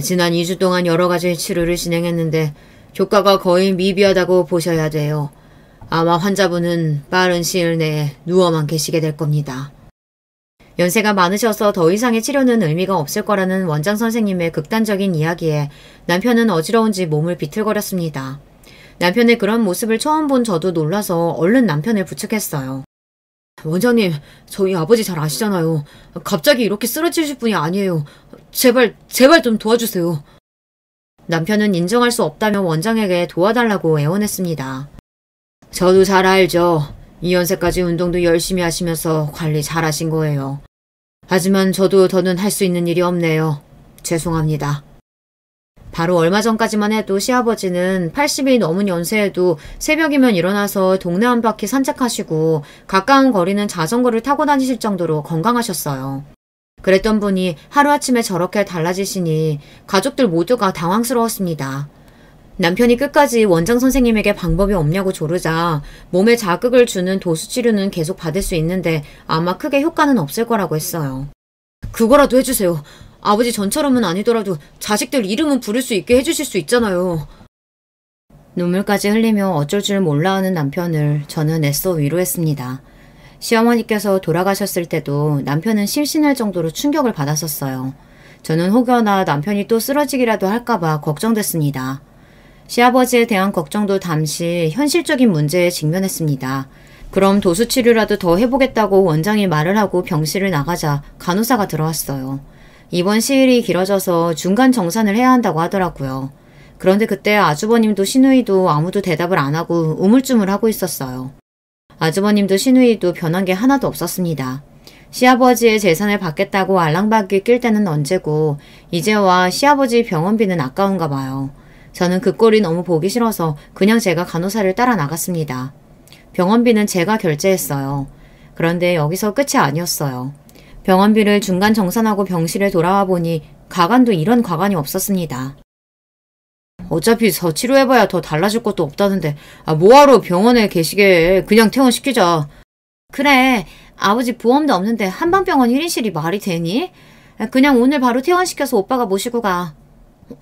지난 2주 동안 여러 가지 치료를 진행했는데 효과가 거의 미비하다고 보셔야 돼요. 아마 환자분은 빠른 시일 내에 누워만 계시게 될 겁니다. 연세가 많으셔서 더 이상의 치료는 의미가 없을 거라는 원장 선생님의 극단적인 이야기에 남편은 어지러운지 몸을 비틀거렸습니다. 남편의 그런 모습을 처음 본 저도 놀라서 얼른 남편을 부축했어요. 원장님, 저희 아버지 잘 아시잖아요. 갑자기 이렇게 쓰러지실 분이 아니에요. 제발 좀 도와주세요. 남편은 인정할 수 없다며 원장에게 도와달라고 애원했습니다. 저도 잘 알죠. 이 연세까지 운동도 열심히 하시면서 관리 잘 하신 거예요. 하지만 저도 더는 할 수 있는 일이 없네요. 죄송합니다. 바로 얼마 전까지만 해도 시아버지는 80이 넘은 연세에도 새벽이면 일어나서 동네 한 바퀴 산책하시고 가까운 거리는 자전거를 타고 다니실 정도로 건강하셨어요. 그랬던 분이 하루아침에 저렇게 달라지시니 가족들 모두가 당황스러웠습니다. 남편이 끝까지 원장 선생님에게 방법이 없냐고 조르자 몸에 자극을 주는 도수치료는 계속 받을 수 있는데 아마 크게 효과는 없을 거라고 했어요. 그거라도 해주세요. 아버지 전처럼은 아니더라도 자식들 이름은 부를 수 있게 해주실 수 있잖아요. 눈물까지 흘리며 어쩔 줄 몰라 하는 남편을 저는 애써 위로했습니다. 시어머니께서 돌아가셨을 때도 남편은 실신할 정도로 충격을 받았었어요. 저는 혹여나 남편이 또 쓰러지기라도 할까봐 걱정됐습니다. 시아버지에 대한 걱정도 잠시 현실적인 문제에 직면했습니다. 그럼 도수치료라도 더 해보겠다고 원장이 말을 하고 병실을 나가자 간호사가 들어왔어요. 입원 시일이 길어져서 중간 정산을 해야 한다고 하더라고요. 그런데 그때 아주버님도 시누이도 아무도 대답을 안 하고 우물쭈물하고 있었어요. 아주버님도 시누이도 변한 게 하나도 없었습니다. 시아버지의 재산을 받겠다고 알랑방귀 낄 때는 언제고 이제와 시아버지 병원비는 아까운가 봐요. 저는 그 꼴이 너무 보기 싫어서 그냥 제가 간호사를 따라 나갔습니다. 병원비는 제가 결제했어요. 그런데 여기서 끝이 아니었어요. 병원비를 중간 정산하고 병실에 돌아와 보니 가관도 이런 가관이 없었습니다. 어차피 더 치료해봐야 더 달라질 것도 없다는데 뭐하러 병원에 계시게 그냥 퇴원시키자. 그래, 아버지 보험도 없는데 한방병원 1인실이 말이 되니? 그냥 오늘 바로 퇴원시켜서 오빠가 모시고 가.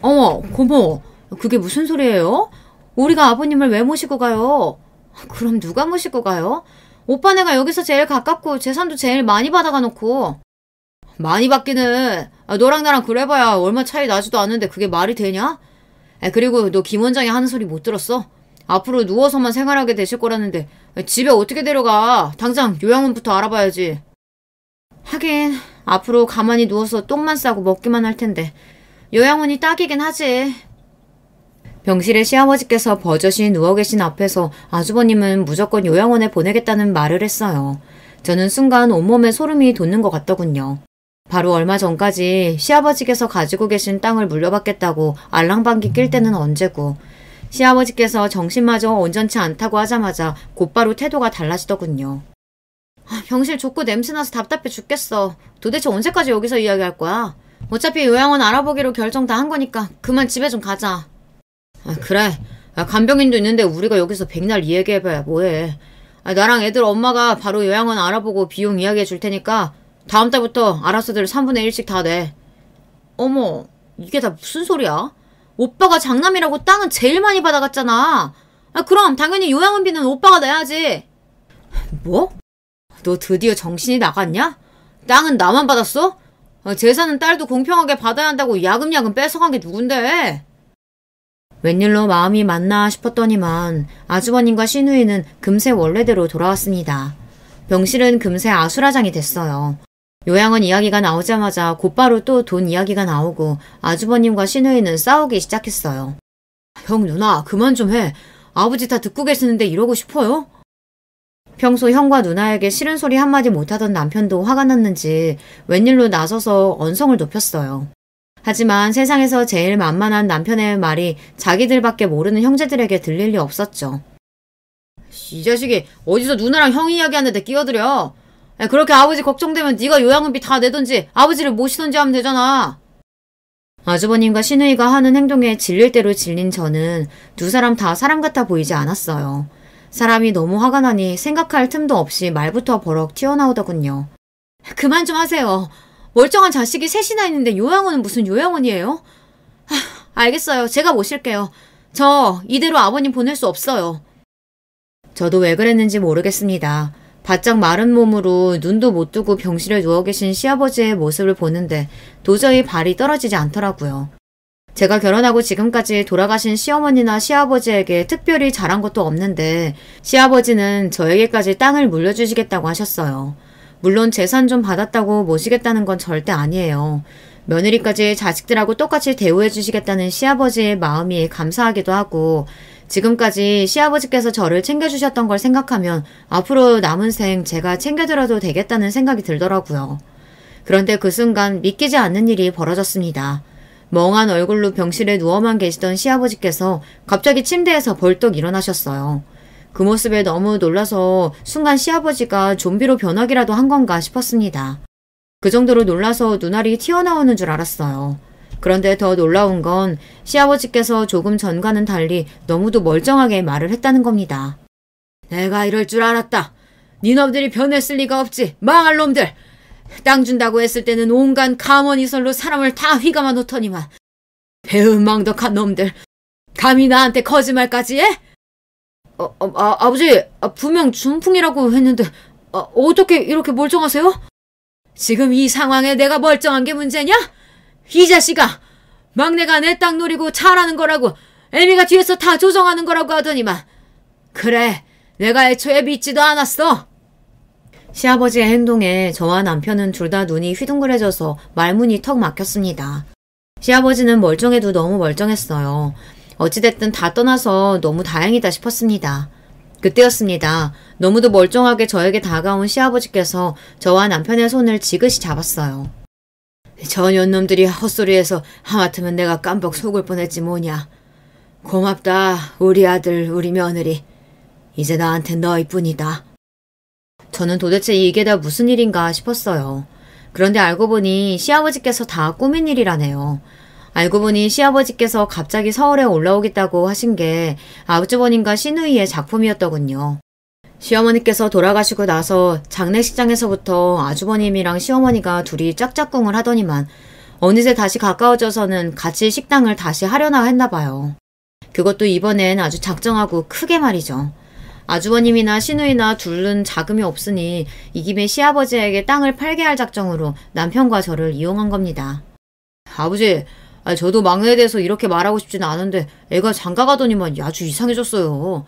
어머, 고모. 그게 무슨 소리예요? 우리가 아버님을 왜 모시고 가요? 그럼 누가 모시고 가요? 오빠네가 여기서 제일 가깝고 재산도 제일 많이 받아가 놓고. 많이 받기는 너랑 나랑 그래봐야 얼마 차이 나지도 않는데 그게 말이 되냐? 그리고 너 김 원장이 하는 소리 못 들었어? 앞으로 누워서만 생활하게 되실 거라는데 집에 어떻게 데려가? 당장 요양원부터 알아봐야지. 하긴 앞으로 가만히 누워서 똥만 싸고 먹기만 할 텐데 요양원이 딱이긴 하지. 병실에 시아버지께서 버젓이 누워 계신 앞에서 아주버님은 무조건 요양원에 보내겠다는 말을 했어요. 저는 순간 온몸에 소름이 돋는 것 같더군요. 바로 얼마 전까지 시아버지께서 가지고 계신 땅을 물려받겠다고 알랑방귀 낄 때는 언제고 시아버지께서 정신마저 온전치 않다고 하자마자 곧바로 태도가 달라지더군요. 병실 좁고 냄새나서 답답해 죽겠어. 도대체 언제까지 여기서 이야기할 거야? 어차피 요양원 알아보기로 결정 다 한 거니까 그만 집에 좀 가자. 그래. 간병인도 있는데 우리가 여기서 백날 이야기해봐야 뭐해. 나랑 애들 엄마가 바로 요양원 알아보고 비용 이야기해 줄 테니까 다음 달부터 알아서들 3분의 1씩 다 내. 어머, 이게 다 무슨 소리야? 오빠가 장남이라고 땅은 제일 많이 받아갔잖아. 그럼 당연히 요양원비는 오빠가 내야지. 뭐? 너 드디어 정신이 나갔냐? 땅은 나만 받았어? 재산은 딸도 공평하게 받아야 한다고 야금야금 뺏어간 게 누군데? 웬일로 마음이 맞나 싶었더니만 아주버님과 시누이는 금세 원래대로 돌아왔습니다. 병실은 금세 아수라장이 됐어요. 요양원 이야기가 나오자마자 곧바로 또 돈 이야기가 나오고 아주버님과 시누이는 싸우기 시작했어요. 형 누나 그만 좀 해. 아버지 다 듣고 계시는데 이러고 싶어요? 평소 형과 누나에게 싫은 소리 한마디 못하던 남편도 화가 났는지 웬일로 나서서 언성을 높였어요. 하지만 세상에서 제일 만만한 남편의 말이 자기들밖에 모르는 형제들에게 들릴 리 없었죠. 이 자식이 어디서 누나랑 형이 이야기하는데 끼어들여. 그렇게 아버지 걱정되면 네가 요양원비 다 내던지 아버지를 모시던지 하면 되잖아. 아주버님과 시누이가 하는 행동에 질릴 대로 질린 저는 두 사람 다 사람 같아 보이지 않았어요. 사람이 너무 화가 나니 생각할 틈도 없이 말부터 버럭 튀어나오더군요. 그만 좀 하세요. 멀쩡한 자식이 셋이나 있는데 요양원은 무슨 요양원이에요? 알겠어요. 제가 모실게요. 저 이대로 아버님 보낼 수 없어요. 저도 왜 그랬는지 모르겠습니다. 바짝 마른 몸으로 눈도 못 뜨고 병실에 누워 계신 시아버지의 모습을 보는데 도저히 발이 떨어지지 않더라고요. 제가 결혼하고 지금까지 돌아가신 시어머니나 시아버지에게 특별히 잘한 것도 없는데 시아버지는 저에게까지 땅을 물려주시겠다고 하셨어요. 물론 재산 좀 받았다고 모시겠다는 건 절대 아니에요. 며느리까지 자식들하고 똑같이 대우해 주시겠다는 시아버지의 마음이 감사하기도 하고 지금까지 시아버지께서 저를 챙겨주셨던 걸 생각하면 앞으로 남은 생 제가 챙겨드려도 되겠다는 생각이 들더라고요. 그런데 그 순간 믿기지 않는 일이 벌어졌습니다. 멍한 얼굴로 병실에 누워만 계시던 시아버지께서 갑자기 침대에서 벌떡 일어나셨어요. 그 모습에 너무 놀라서 순간 시아버지가 좀비로 변하기라도 한 건가 싶었습니다. 그 정도로 놀라서 눈알이 튀어나오는 줄 알았어요. 그런데 더 놀라운 건 시아버지께서 조금 전과는 달리 너무도 멀쩡하게 말을 했다는 겁니다. 내가 이럴 줄 알았다. 니놈들이 변했을 리가 없지. 망할 놈들. 땅 준다고 했을 때는 온갖 가머니설로 사람을 다 휘감아 놓더니만 배은망덕한 놈들. 감히 나한테 거짓말까지 해? 아버지, 분명 준풍이라고 했는데 어떻게 이렇게 멀쩡하세요? 지금 이 상황에 내가 멀쩡한 게 문제냐? 이 자식아! 막내가 내 땅 노리고 잘하는 거라고 애미가 뒤에서 다 조정하는 거라고 하더니만 그래, 내가 애초에 믿지도 않았어. 시아버지의 행동에 저와 남편은 둘 다 눈이 휘둥그레져서 말문이 턱 막혔습니다. 시아버지는 멀쩡해도 너무 멀쩡했어요. 어찌됐든 다 떠나서 너무 다행이다 싶었습니다. 그때였습니다. 너무도 멀쩡하게 저에게 다가온 시아버지께서 저와 남편의 손을 지그시 잡았어요. 저 년놈들이 헛소리해서 하마터면 내가 깜빡 속을 뻔했지 뭐냐. 고맙다 우리 아들 우리 며느리. 이제 나한텐 너희뿐이다. 저는 도대체 이게 다 무슨 일인가 싶었어요. 그런데 알고 보니 시아버지께서 다 꾸민 일이라네요. 알고 보니 시아버지께서 갑자기 서울에 올라오겠다고 하신 게 아주버님과 시누이의 작품이었더군요. 시어머니께서 돌아가시고 나서 장례식장에서부터 아주버님이랑 시어머니가 둘이 짝짝꿍을 하더니만 어느새 다시 가까워져서는 같이 식당을 다시 하려나 했나 봐요. 그것도 이번엔 아주 작정하고 크게 말이죠. 아주버님이나 시누이나 둘은 자금이 없으니 이 김에 시아버지에게 땅을 팔게 할 작정으로 남편과 저를 이용한 겁니다. 아버지, 저도 막내에 대해서 이렇게 말하고 싶지는 않은데 애가 장가가더니만 아주 이상해졌어요.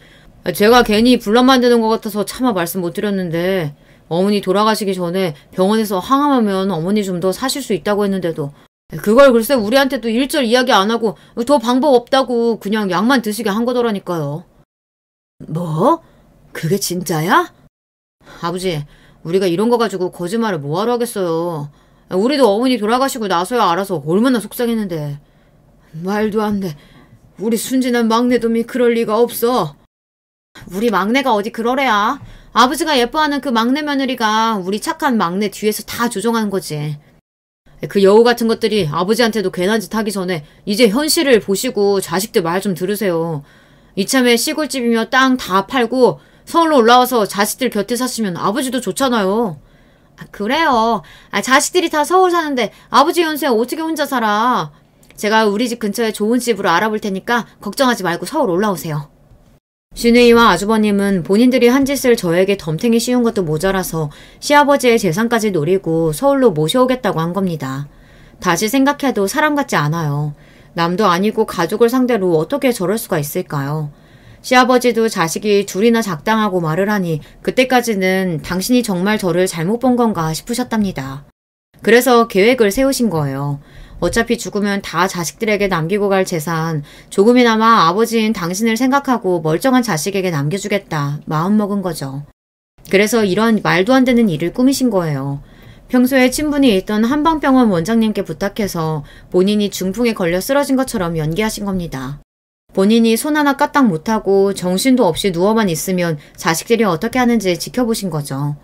제가 괜히 분란 만드는 것 같아서 차마 말씀 못 드렸는데 어머니 돌아가시기 전에 병원에서 항암하면 어머니 좀 더 사실 수 있다고 했는데도 그걸 글쎄 우리한테도 일절 이야기 안 하고 더 방법 없다고 그냥 약만 드시게 한 거더라니까요. 뭐? 그게 진짜야? 아버지, 우리가 이런 거 가지고 거짓말을 뭐하러 하겠어요. 우리도 어머니 돌아가시고 나서야 알아서 얼마나 속상했는데. 말도 안 돼. 우리 순진한 막내놈이 그럴 리가 없어. 우리 막내가 어디 그러래야. 아버지가 예뻐하는 그 막내 며느리가 우리 착한 막내 뒤에서 다 조정하는 거지. 그 여우 같은 것들이 아버지한테도 괜한 짓 하기 전에 이제 현실을 보시고 자식들 말 좀 들으세요. 이참에 시골집이며 땅 다 팔고 서울로 올라와서 자식들 곁에 사시면 아버지도 좋잖아요. 그래요. 자식들이 다 서울 사는데 아버지 연세에 어떻게 혼자 살아. 제가 우리 집 근처에 좋은 집으로 알아볼 테니까 걱정하지 말고 서울 올라오세요. 시누이와 아주버님은 본인들이 한 짓을 저에게 덤탱이 씌운 것도 모자라서 시아버지의 재산까지 노리고 서울로 모셔오겠다고 한 겁니다. 다시 생각해도 사람 같지 않아요. 남도 아니고 가족을 상대로 어떻게 저럴 수가 있을까요? 시아버지도 자식이 둘이나 작당하고 말을 하니 그때까지는 당신이 정말 저를 잘못 본 건가 싶으셨답니다. 그래서 계획을 세우신 거예요. 어차피 죽으면 다 자식들에게 남기고 갈 재산, 조금이나마 아버지인 당신을 생각하고 멀쩡한 자식에게 남겨주겠다 마음먹은 거죠. 그래서 이런 말도 안 되는 일을 꾸미신 거예요. 평소에 친분이 있던 한방병원 원장님께 부탁해서 본인이 중풍에 걸려 쓰러진 것처럼 연기하신 겁니다. 본인이 손 하나 까딱 못하고 정신도 없이 누워만 있으면 자식들이 어떻게 하는지 지켜보신 거죠.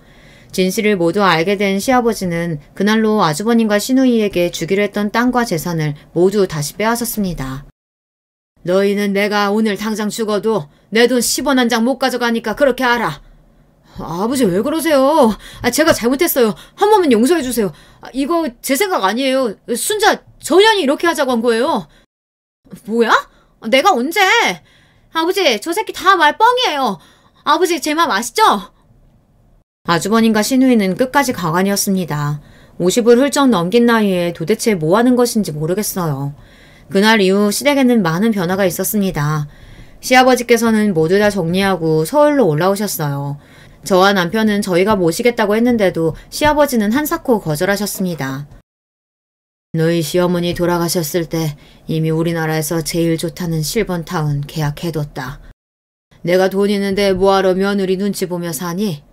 진실을 모두 알게 된 시아버지는 그날로 아주버님과 시누이에게 주기로 했던 땅과 재산을 모두 다시 빼앗았습니다. 너희는 내가 오늘 당장 죽어도 내 돈 10원 한 장 못 가져가니까 그렇게 알아. 아버지 왜 그러세요? 제가 잘못했어요. 한 번만 용서해 주세요. 이거 제 생각 아니에요. 순자 전현이 이렇게 하자고 한 거예요. 뭐야? 내가 언제? 아버지 저 새끼 다 말 뻥이에요. 아버지 제 맘 아시죠? 아주버님과 시누이는 끝까지 가관이었습니다. 50을 훌쩍 넘긴 나이에 도대체 뭐 하는 것인지 모르겠어요. 그날 이후 시댁에는 많은 변화가 있었습니다. 시아버지께서는 모두 다 정리하고 서울로 올라오셨어요. 저와 남편은 저희가 모시겠다고 했는데도 시아버지는 한사코 거절하셨습니다. 너희 시어머니 돌아가셨을 때 이미 우리나라에서 제일 좋다는 실버타운 계약해뒀다. 내가 돈 있는데 뭐하러 며느리 눈치 보며 사니?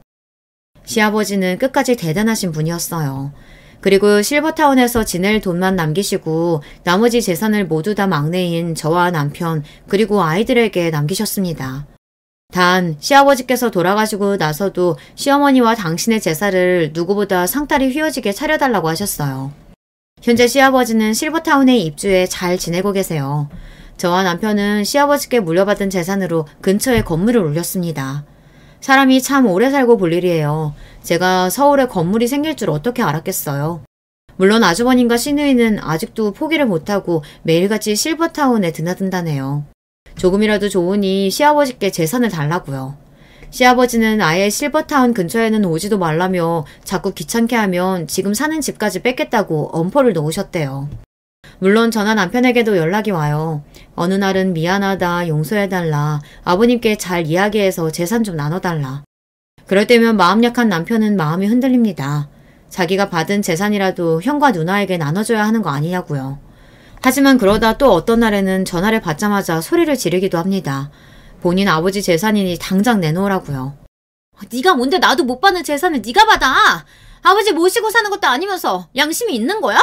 시아버지는 끝까지 대단하신 분이었어요. 그리고 실버타운에서 지낼 돈만 남기시고 나머지 재산을 모두 다 막내인 저와 남편 그리고 아이들에게 남기셨습니다. 단 시아버지께서 돌아가시고 나서도 시어머니와 당신의 제사를 누구보다 상다리 휘어지게 차려달라고 하셨어요. 현재 시아버지는 실버타운에 입주해 잘 지내고 계세요. 저와 남편은 시아버지께 물려받은 재산으로 근처에 건물을 올렸습니다. 사람이 참 오래 살고 볼 일이에요. 제가 서울에 건물이 생길 줄 어떻게 알았겠어요. 물론 아주버님과 시누이는 아직도 포기를 못하고 매일같이 실버타운에 드나든다네요. 조금이라도 좋으니 시아버지께 재산을 달라고요. 시아버지는 아예 실버타운 근처에는 오지도 말라며 자꾸 귀찮게 하면 지금 사는 집까지 뺏겠다고 엄포를 놓으셨대요. 물론 저나 남편에게도 연락이 와요. 어느 날은 미안하다, 용서해달라, 아버님께 잘 이야기해서 재산 좀 나눠달라. 그럴 때면 마음 약한 남편은 마음이 흔들립니다. 자기가 받은 재산이라도 형과 누나에게 나눠줘야 하는 거 아니냐고요. 하지만 그러다 또 어떤 날에는 전화를 받자마자 소리를 지르기도 합니다. 본인 아버지 재산이니 당장 내놓으라고요. 네가 뭔데 나도 못 받는 재산을 네가 받아! 아버지 모시고 사는 것도 아니면서 양심이 있는 거야?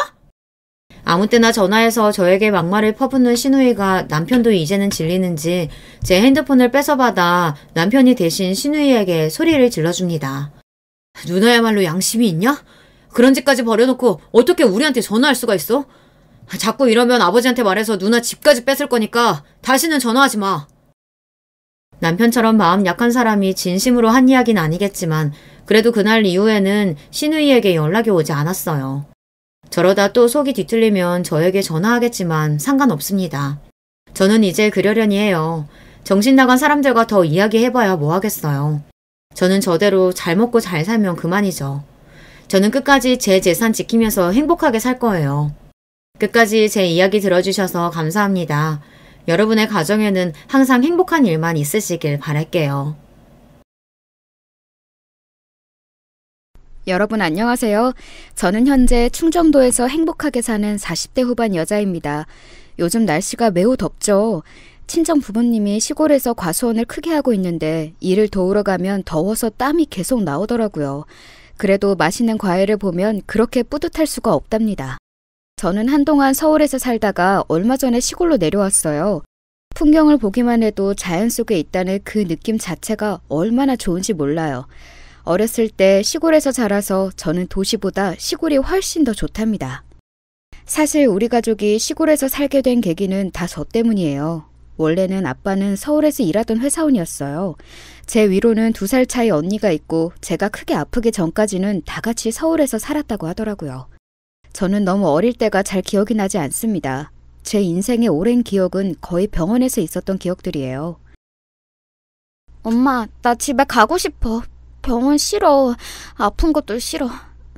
아무 때나 전화해서 저에게 막말을 퍼붓는 시누이가 남편도 이제는 질리는지 제 핸드폰을 뺏어받아 남편이 대신 시누이에게 소리를 질러줍니다. 누나야말로 양심이 있냐? 그런 짓까지 버려놓고 어떻게 우리한테 전화할 수가 있어? 자꾸 이러면 아버지한테 말해서 누나 집까지 뺏을 거니까 다시는 전화하지 마. 남편처럼 마음 약한 사람이 진심으로 한 이야기는 아니겠지만 그래도 그날 이후에는 시누이에게 연락이 오지 않았어요. 저러다 또 속이 뒤틀리면 저에게 전화하겠지만 상관없습니다. 저는 이제 그러려니 해요. 정신 나간 사람들과 더 이야기해봐야 뭐 하겠어요. 저는 저대로 잘 먹고 잘 살면 그만이죠. 저는 끝까지 제 재산 지키면서 행복하게 살 거예요. 끝까지 제 이야기 들어주셔서 감사합니다. 여러분의 가정에는 항상 행복한 일만 있으시길 바랄게요. 여러분 안녕하세요. 저는 현재 충정도에서 행복하게 사는 40대 후반 여자입니다. 요즘 날씨가 매우 덥죠. 친정 부모님이 시골에서 과수원을 크게 하고 있는데 일을 도우러 가면 더워서 땀이 계속 나오더라고요. 그래도 맛있는 과일을 보면 그렇게 뿌듯할 수가 없답니다. 저는 한동안 서울에서 살다가 얼마 전에 시골로 내려왔어요. 풍경을 보기만 해도 자연 속에 있다는 그 느낌 자체가 얼마나 좋은지 몰라요. 어렸을 때 시골에서 자라서 저는 도시보다 시골이 훨씬 더 좋답니다. 사실 우리 가족이 시골에서 살게 된 계기는 다 저 때문이에요. 원래는 아빠는 서울에서 일하던 회사원이었어요. 제 위로는 2살 차이 언니가 있고 제가 크게 아프기 전까지는 다 같이 서울에서 살았다고 하더라고요. 저는 너무 어릴 때가 잘 기억이 나지 않습니다. 제 인생의 오랜 기억은 거의 병원에서 있었던 기억들이에요. 엄마, 나 집에 가고 싶어. 병원 싫어. 아픈 것도 싫어.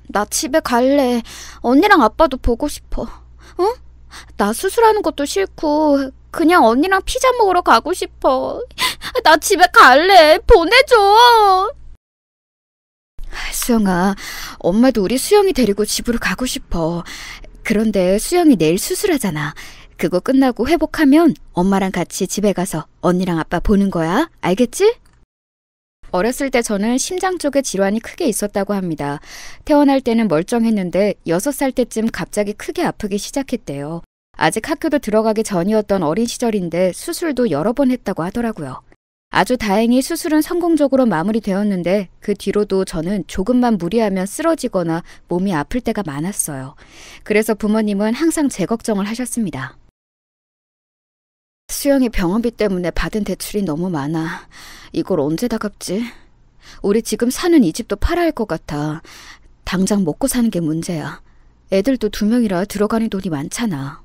나 집에 갈래. 언니랑 아빠도 보고 싶어. 응? 나 수술하는 것도 싫고 그냥 언니랑 피자 먹으러 가고 싶어. 나 집에 갈래. 보내줘. 수영아, 엄마도 우리 수영이 데리고 집으로 가고 싶어. 그런데 수영이 내일 수술하잖아. 그거 끝나고 회복하면 엄마랑 같이 집에 가서 언니랑 아빠 보는 거야. 알겠지? 어렸을 때 저는 심장 쪽에 질환이 크게 있었다고 합니다. 태어날 때는 멀쩡했는데 6살 때쯤 갑자기 크게 아프기 시작했대요. 아직 학교도 들어가기 전이었던 어린 시절인데 수술도 여러 번 했다고 하더라고요. 아주 다행히 수술은 성공적으로 마무리되었는데 그 뒤로도 저는 조금만 무리하면 쓰러지거나 몸이 아플 때가 많았어요. 그래서 부모님은 항상 제 걱정을 하셨습니다. 수영이 병원비 때문에 받은 대출이 너무 많아. 이걸 언제 다 갚지? 우리 지금 사는 이 집도 팔아야 할 것 같아. 당장 먹고 사는 게 문제야. 애들도 2명이라 들어가는 돈이 많잖아.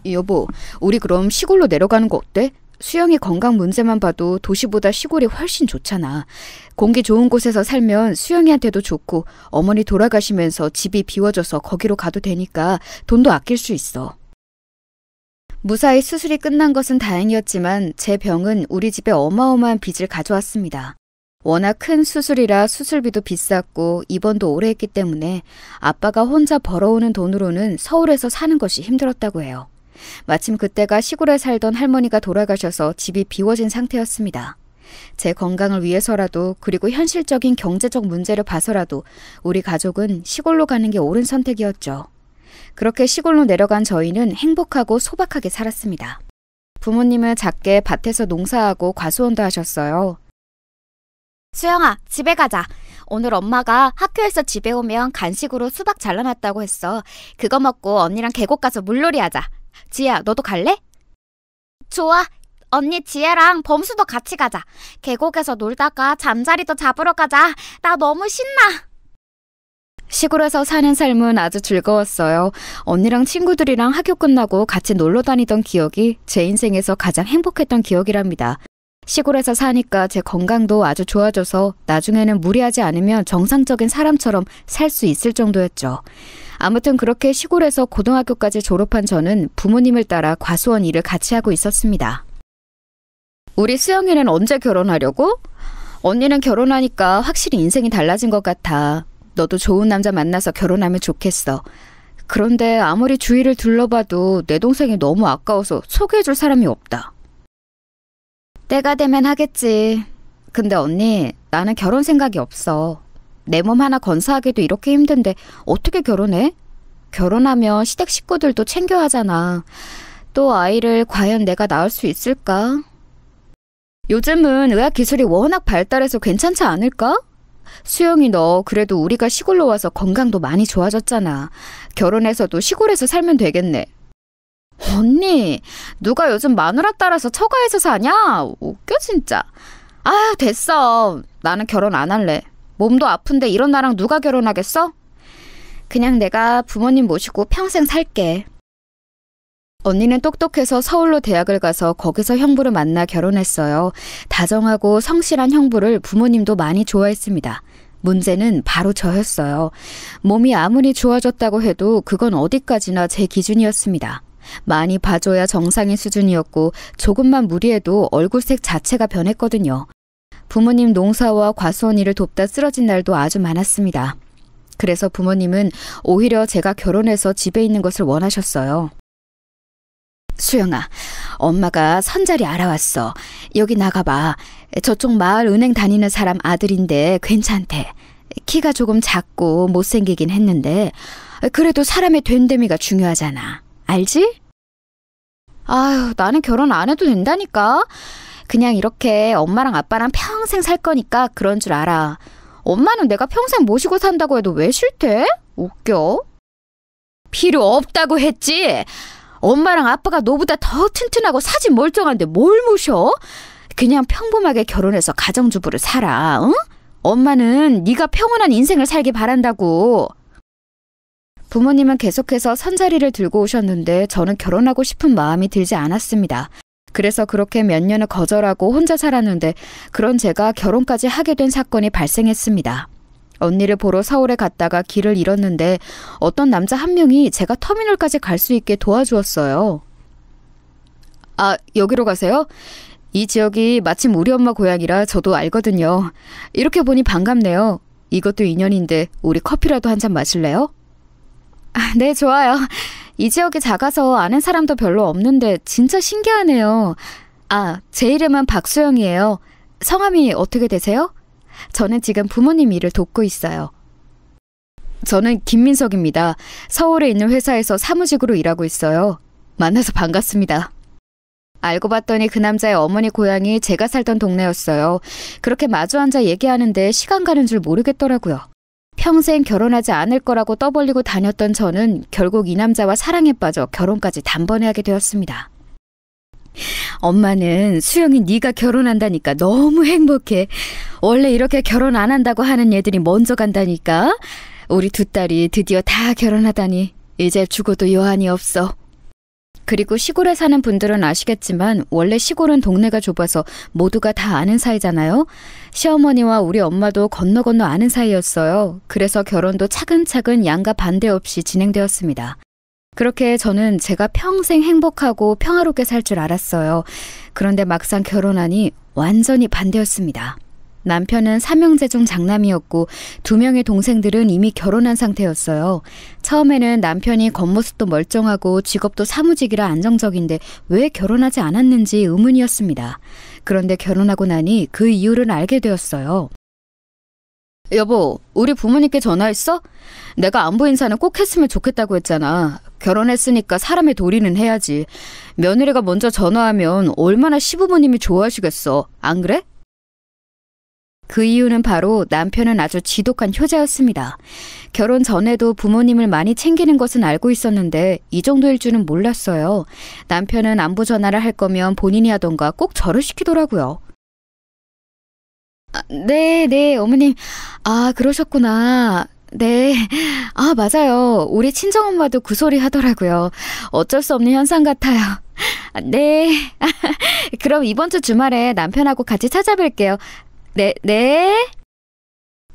여보, 우리 그럼 시골로 내려가는 거 어때? 수영이 건강 문제만 봐도 도시보다 시골이 훨씬 좋잖아. 공기 좋은 곳에서 살면 수영이한테도 좋고 어머니 돌아가시면서 집이 비워져서 거기로 가도 되니까 돈도 아낄 수 있어. 무사히 수술이 끝난 것은 다행이었지만 제 병은 우리 집에 어마어마한 빚을 가져왔습니다. 워낙 큰 수술이라 수술비도 비쌌고 입원도 오래 했기 때문에 아빠가 혼자 벌어오는 돈으로는 서울에서 사는 것이 힘들었다고 해요. 마침 그때가 시골에 살던 할머니가 돌아가셔서 집이 비워진 상태였습니다. 제 건강을 위해서라도 그리고 현실적인 경제적 문제를 봐서라도 우리 가족은 시골로 가는 게 옳은 선택이었죠. 그렇게 시골로 내려간 저희는 행복하고 소박하게 살았습니다. 부모님은 작게 밭에서 농사하고 과수원도 하셨어요. 수영아, 집에 가자. 오늘 엄마가 학교에서 집에 오면 간식으로 수박 잘라놨다고 했어. 그거 먹고 언니랑 계곡 가서 물놀이 하자. 지혜야, 너도 갈래? 좋아. 언니 지혜랑 범수도 같이 가자. 계곡에서 놀다가 잠자리도 잡으러 가자. 나 너무 신나. 시골에서 사는 삶은 아주 즐거웠어요. 언니랑 친구들이랑 학교 끝나고 같이 놀러 다니던 기억이 제 인생에서 가장 행복했던 기억이랍니다. 시골에서 사니까 제 건강도 아주 좋아져서 나중에는 무리하지 않으면 정상적인 사람처럼 살 수 있을 정도였죠. 아무튼 그렇게 시골에서 고등학교까지 졸업한 저는 부모님을 따라 과수원 일을 같이 하고 있었습니다. 우리 수영이는 언제 결혼하려고? 언니는 결혼하니까 확실히 인생이 달라진 것 같아. 너도 좋은 남자 만나서 결혼하면 좋겠어. 그런데 아무리 주위를 둘러봐도 내 동생이 너무 아까워서 소개해줄 사람이 없다. 때가 되면 하겠지. 근데 언니, 나는 결혼 생각이 없어. 내 몸 하나 건사하기도 이렇게 힘든데 어떻게 결혼해? 결혼하면 시댁 식구들도 챙겨야 하잖아. 또 아이를 과연 내가 낳을 수 있을까? 요즘은 의학 기술이 워낙 발달해서 괜찮지 않을까? 수영이 너 그래도 우리가 시골로 와서 건강도 많이 좋아졌잖아. 결혼해서도 시골에서 살면 되겠네. 언니, 누가 요즘 마누라 따라서 처가에서 사냐? 웃겨 진짜. 아유, 됐어. 나는 결혼 안 할래. 몸도 아픈데 이런 나랑 누가 결혼하겠어? 그냥 내가 부모님 모시고 평생 살게. 언니는 똑똑해서 서울로 대학을 가서 거기서 형부를 만나 결혼했어요. 다정하고 성실한 형부를 부모님도 많이 좋아했습니다. 문제는 바로 저였어요. 몸이 아무리 좋아졌다고 해도 그건 어디까지나 제 기준이었습니다. 많이 봐줘야 정상인 수준이었고 조금만 무리해도 얼굴색 자체가 변했거든요. 부모님 농사와 과수원 일을 돕다 쓰러진 날도 아주 많았습니다. 그래서 부모님은 오히려 제가 결혼해서 집에 있는 것을 원하셨어요. 수영아, 엄마가 선자리 알아왔어. 여기 나가봐. 저쪽 마을 은행 다니는 사람 아들인데 괜찮대. 키가 조금 작고 못생기긴 했는데 그래도 사람의 된데미가 중요하잖아. 알지? 아유, 나는 결혼 안 해도 된다니까. 그냥 이렇게 엄마랑 아빠랑 평생 살 거니까 그런 줄 알아. 엄마는 내가 평생 모시고 산다고 해도 왜 싫대? 웃겨. 필요 없다고 했지. 엄마랑 아빠가 너보다 더 튼튼하고 사진 멀쩡한데 뭘 모셔? 그냥 평범하게 결혼해서 가정주부를 살아. 응? 엄마는 네가 평온한 인생을 살길 바란다고. 부모님은 계속해서 선자리를 들고 오셨는데 저는 결혼하고 싶은 마음이 들지 않았습니다. 그래서 그렇게 몇 년을 거절하고 혼자 살았는데 그런 제가 결혼까지 하게 된 사건이 발생했습니다. 언니를 보러 서울에 갔다가 길을 잃었는데 어떤 남자 한 명이 제가 터미널까지 갈 수 있게 도와주었어요. 아, 여기로 가세요? 이 지역이 마침 우리 엄마 고향이라 저도 알거든요. 이렇게 보니 반갑네요. 이것도 인연인데 우리 커피라도 한 잔 마실래요? 아, 네, 좋아요. 이 지역이 작아서 아는 사람도 별로 없는데 진짜 신기하네요. 아, 제 이름은 박수영이에요. 성함이 어떻게 되세요? 저는 지금 부모님 일을 돕고 있어요. 저는 김민석입니다. 서울에 있는 회사에서 사무직으로 일하고 있어요. 만나서 반갑습니다. 알고 봤더니 그 남자의 어머니 고향이 제가 살던 동네였어요. 그렇게 마주 앉아 얘기하는데 시간 가는 줄 모르겠더라고요. 평생 결혼하지 않을 거라고 떠벌리고 다녔던 저는 결국 이 남자와 사랑에 빠져 결혼까지 단번에 하게 되었습니다. 엄마는 수영이 네가 결혼한다니까 너무 행복해. 원래 이렇게 결혼 안 한다고 하는 애들이 먼저 간다니까. 우리 두 딸이 드디어 다 결혼하다니 이제 죽어도 여한이 없어. 그리고 시골에 사는 분들은 아시겠지만 원래 시골은 동네가 좁아서 모두가 다 아는 사이잖아요. 시어머니와 우리 엄마도 건너 아는 사이였어요. 그래서 결혼도 차근차근 양가 반대 없이 진행되었습니다. 그렇게 저는 제가 평생 행복하고 평화롭게 살 줄 알았어요. 그런데 막상 결혼하니 완전히 반대였습니다. 남편은 삼형제 중 장남이었고 2명의 동생들은 이미 결혼한 상태였어요. 처음에는 남편이 겉모습도 멀쩡하고 직업도 사무직이라 안정적인데 왜 결혼하지 않았는지 의문이었습니다. 그런데 결혼하고 나니 그 이유를 알게 되었어요. 여보, 우리 부모님께 전화했어? 내가 안부 인사는 꼭 했으면 좋겠다고 했잖아. 결혼했으니까 사람의 도리는 해야지. 며느리가 먼저 전화하면 얼마나 시부모님이 좋아하시겠어. 안 그래? 그 이유는 바로 남편은 아주 지독한 효자였습니다. 결혼 전에도 부모님을 많이 챙기는 것은 알고 있었는데 이 정도일 줄은 몰랐어요. 남편은 안부 전화를 할 거면 본인이 하던가 꼭 저를 시키더라고요. 네, 어머님. 아, 그러셨구나. 네. 아, 맞아요. 우리 친정엄마도 그 소리 하더라고요. 어쩔 수 없는 현상 같아요. 네. 그럼 이번 주 주말에 남편하고 같이 찾아뵐게요. 네.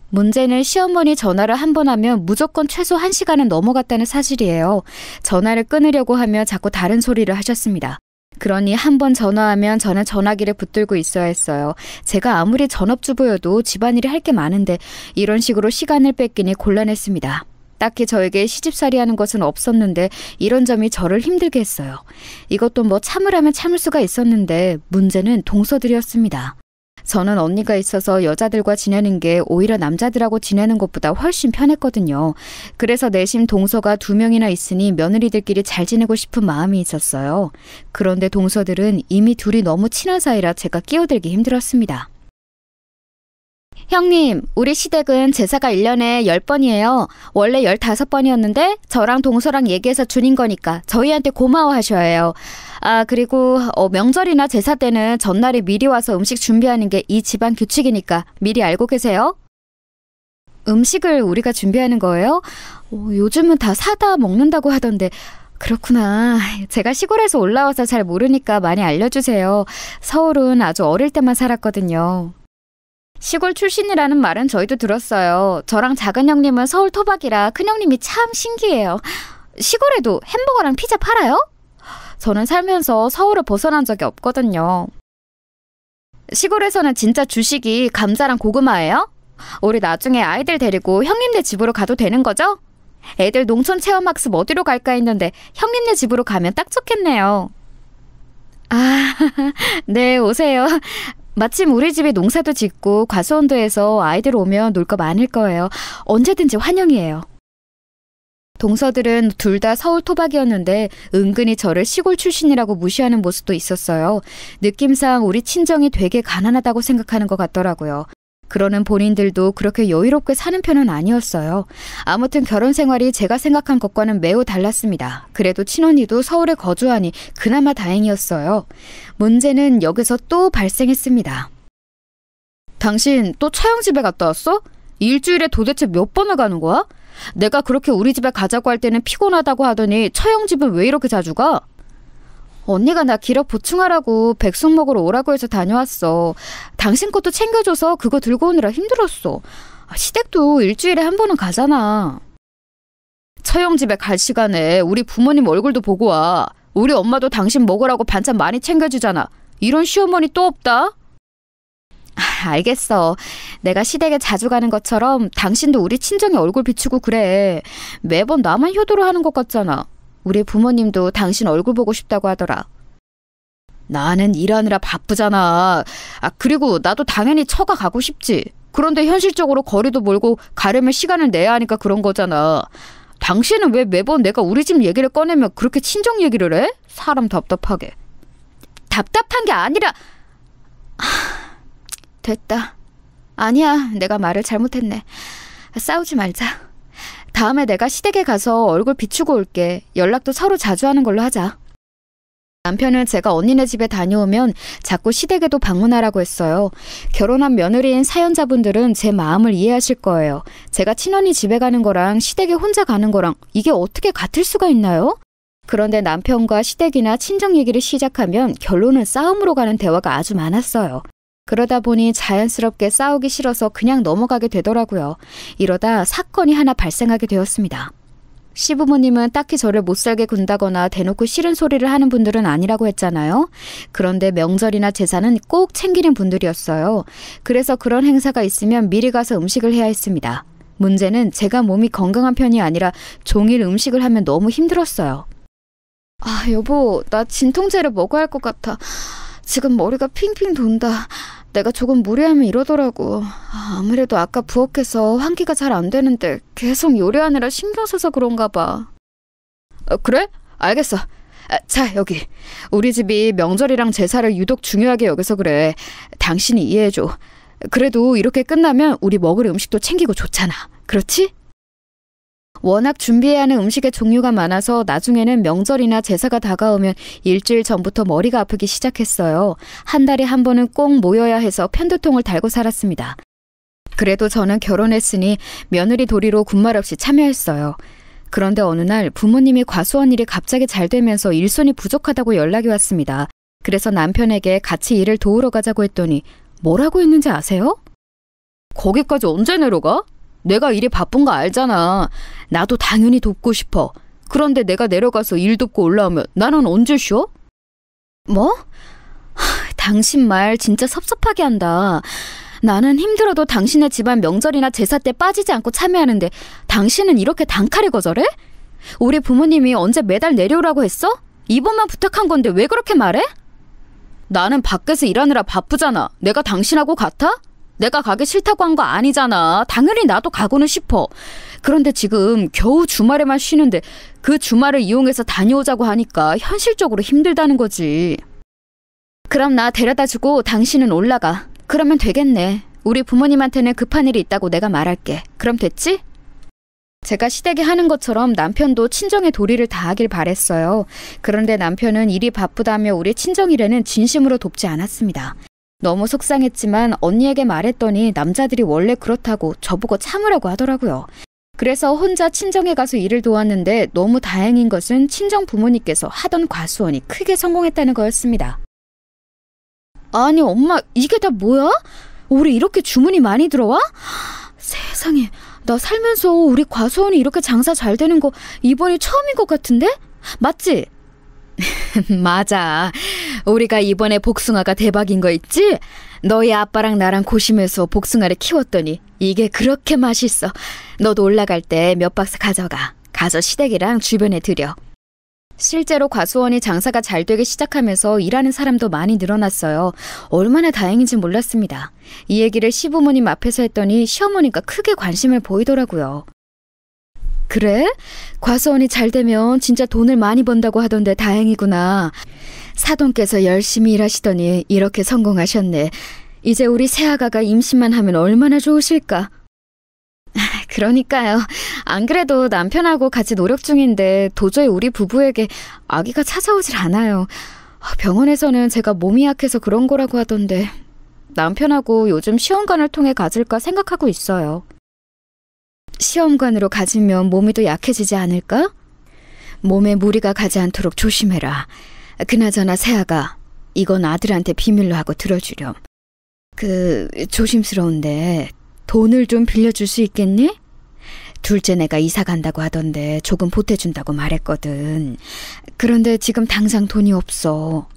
문제는 시어머니 전화를 한 번 하면 무조건 최소 1시간은 넘어갔다는 사실이에요. 전화를 끊으려고 하며 자꾸 다른 소리를 하셨습니다. 그러니 한 번 전화하면 저는 전화기를 붙들고 있어야 했어요. 제가 아무리 전업주부여도 집안일이 할 게 많은데 이런 식으로 시간을 뺏기니 곤란했습니다. 딱히 저에게 시집살이 하는 것은 없었는데 이런 점이 저를 힘들게 했어요. 이것도 뭐 참으라면 참을 수가 있었는데 문제는 동서들이었습니다. 저는 언니가 있어서 여자들과 지내는 게 오히려 남자들하고 지내는 것보다 훨씬 편했거든요. 그래서 내심 동서가 2명이나 있으니 며느리들끼리 잘 지내고 싶은 마음이 있었어요. 그런데 동서들은 이미 둘이 너무 친한 사이라 제가 끼어들기 힘들었습니다. 형님, 우리 시댁은 제사가 1년에 10번이에요. 원래 15번이었는데 저랑 동서랑 얘기해서 줄인 거니까 저희한테 고마워하셔야 해요. 아, 그리고 명절이나 제사 때는 전날에 미리 와서 음식 준비하는 게 이 집안 규칙이니까 미리 알고 계세요? 음식을 우리가 준비하는 거예요? 요즘은 다 사다 먹는다고 하던데. 그렇구나. 제가 시골에서 올라와서 잘 모르니까 많이 알려주세요. 서울은 아주 어릴 때만 살았거든요. 시골 출신이라는 말은 저희도 들었어요. 저랑 작은 형님은 서울 토박이라 큰 형님이 참 신기해요. 시골에도 햄버거랑 피자 팔아요? 저는 살면서 서울을 벗어난 적이 없거든요. 시골에서는 진짜 주식이 감자랑 고구마예요? 우리 나중에 아이들 데리고 형님네 집으로 가도 되는 거죠? 애들 농촌 체험학습 어디로 갈까 했는데 형님네 집으로 가면 딱 좋겠네요. 아, 네, 오세요. 마침 우리 집이 농사도 짓고 과수원도 해서 아이들 오면 놀 거 많을 거예요. 언제든지 환영이에요. 동서들은 둘 다 서울 토박이었는데 은근히 저를 시골 출신이라고 무시하는 모습도 있었어요. 느낌상 우리 친정이 되게 가난하다고 생각하는 것 같더라고요. 그러는 본인들도 그렇게 여유롭게 사는 편은 아니었어요. 아무튼 결혼 생활이 제가 생각한 것과는 매우 달랐습니다. 그래도 친언니도 서울에 거주하니 그나마 다행이었어요. 문제는 여기서 또 발생했습니다. 당신 또 처형집에 갔다 왔어? 일주일에 도대체 몇 번을 가는 거야? 내가 그렇게 우리 집에 가자고 할 때는 피곤하다고 하더니 처형집은 왜 이렇게 자주 가? 언니가 나 기력 보충하라고 백숙 먹으러 오라고 해서 다녀왔어. 당신 것도 챙겨줘서 그거 들고 오느라 힘들었어. 시댁도 일주일에 한 번은 가잖아. 처형 집에 갈 시간에 우리 부모님 얼굴도 보고 와. 우리 엄마도 당신 먹으라고 반찬 많이 챙겨주잖아. 이런 시어머니 또 없다? 알겠어. 내가 시댁에 자주 가는 것처럼 당신도 우리 친정에 얼굴 비추고 그래. 매번 나만 효도를 하는 것 같잖아. 우리 부모님도 당신 얼굴 보고 싶다고 하더라. 나는 일하느라 바쁘잖아. 그리고 나도 당연히 처가 가고 싶지. 그런데 현실적으로 거리도 멀고 가려면 시간을 내야 하니까 그런 거잖아. 당신은 왜 매번 내가 우리 집 얘기를 꺼내면 그렇게 친정 얘기를 해? 사람 답답하게. 답답한 게 아니라... 됐다. 아니야, 내가 말을 잘못했네. 싸우지 말자. 다음에 내가 시댁에 가서 얼굴 비추고 올게. 연락도 서로 자주 하는 걸로 하자. 남편은 제가 언니네 집에 다녀오면 자꾸 시댁에도 방문하라고 했어요. 결혼한 며느리인 사연자분들은 제 마음을 이해하실 거예요. 제가 친언니 집에 가는 거랑 시댁에 혼자 가는 거랑 이게 어떻게 같을 수가 있나요? 그런데 남편과 시댁이나 친정 얘기를 시작하면 결론은 싸움으로 가는 대화가 아주 많았어요. 그러다 보니 자연스럽게 싸우기 싫어서 그냥 넘어가게 되더라고요. 이러다 사건이 하나 발생하게 되었습니다. 시부모님은 딱히 저를 못살게 군다거나 대놓고 싫은 소리를 하는 분들은 아니라고 했잖아요. 그런데 명절이나 제사는 꼭 챙기는 분들이었어요. 그래서 그런 행사가 있으면 미리 가서 음식을 해야 했습니다. 문제는 제가 몸이 건강한 편이 아니라 종일 음식을 하면 너무 힘들었어요. 여보, 나 진통제를 먹어야 할 것 같아. 지금 머리가 핑핑 돈다. 내가 조금 무리하면 이러더라고. 아무래도 아까 부엌에서 환기가 잘 안 되는데 계속 요리하느라 신경 써서 그런가 봐. 그래? 알겠어. 자, 여기. 우리 집이 명절이랑 제사를 유독 중요하게 여겨서 그래. 당신이 이해해줘. 그래도 이렇게 끝나면 우리 먹을 음식도 챙기고 좋잖아. 그렇지? 워낙 준비해야 하는 음식의 종류가 많아서 나중에는 명절이나 제사가 다가오면 일주일 전부터 머리가 아프기 시작했어요. 한 달에 한 번은 꼭 모여야 해서 편두통을 달고 살았습니다. 그래도 저는 결혼했으니 며느리 도리로 군말 없이 참여했어요. 그런데 어느 날 부모님이 과수원 일이 갑자기 잘 되면서 일손이 부족하다고 연락이 왔습니다. 그래서 남편에게 같이 일을 도우러 가자고 했더니 뭐라고 했는지 아세요? 거기까지 언제 내려가? 내가 일이 바쁜 거 알잖아. 나도 당연히 돕고 싶어. 그런데 내가 내려가서 일 돕고 올라오면 나는 언제 쉬어? 뭐? 당신 말 진짜 섭섭하게 한다. 나는 힘들어도 당신의 집안 명절이나 제사 때 빠지지 않고 참여하는데 당신은 이렇게 단칼에 거절해? 우리 부모님이 언제 매달 내려오라고 했어? 이번만 부탁한 건데 왜 그렇게 말해? 나는 밖에서 일하느라 바쁘잖아. 내가 당신하고 같아? 내가 가기 싫다고 한 거 아니잖아. 당연히 나도 가고는 싶어. 그런데 지금 겨우 주말에만 쉬는데 그 주말을 이용해서 다녀오자고 하니까 현실적으로 힘들다는 거지. 그럼 나 데려다주고 당신은 올라가. 그러면 되겠네. 우리 부모님한테는 급한 일이 있다고 내가 말할게. 그럼 됐지? 제가 시댁에 하는 것처럼 남편도 친정의 도리를 다하길 바랬어요. 그런데 남편은 일이 바쁘다며 우리 친정 일에는 진심으로 돕지 않았습니다. 너무 속상했지만 언니에게 말했더니 남자들이 원래 그렇다고 저보고 참으라고 하더라고요. 그래서 혼자 친정에 가서 일을 도왔는데 너무 다행인 것은 친정 부모님께서 하던 과수원이 크게 성공했다는 거였습니다. 아니 엄마, 이게 다 뭐야? 우리 이렇게 주문이 많이 들어와? 세상에, 나 살면서 우리 과수원이 이렇게 장사 잘 되는 거 이번이 처음인 것 같은데? 맞지? 맞아. 우리가 이번에 복숭아가 대박인 거 있지? 너희 아빠랑 나랑 고심해서 복숭아를 키웠더니 이게 그렇게 맛있어. 너도 올라갈 때 몇 박스 가져가. 가서 시댁이랑 주변에 드려. 실제로 과수원이 장사가 잘 되기 시작하면서 일하는 사람도 많이 늘어났어요. 얼마나 다행인지 몰랐습니다. 이 얘기를 시부모님 앞에서 했더니 시어머니가 크게 관심을 보이더라고요. 그래? 과수원이 잘 되면 진짜 돈을 많이 번다고 하던데 다행이구나. 사돈께서 열심히 일하시더니 이렇게 성공하셨네. 이제 우리 새아가가 임신만 하면 얼마나 좋으실까? 그러니까요. 안 그래도 남편하고 같이 노력 중인데 도저히 우리 부부에게 아기가 찾아오질 않아요. 병원에서는 제가 몸이 약해서 그런 거라고 하던데 남편하고 요즘 시험관을 통해 가질까 생각하고 있어요. 시험관으로 가지면 몸이 더 약해지지 않을까? 몸에 무리가 가지 않도록 조심해라. 그나저나 세아가 이건 아들한테 비밀로 하고 들어주렴. 조심스러운데 돈을 좀 빌려줄 수 있겠니? 둘째 내가 이사 간다고 하던데 조금 보태준다고 말했거든. 그런데 지금 당장 돈이 없어.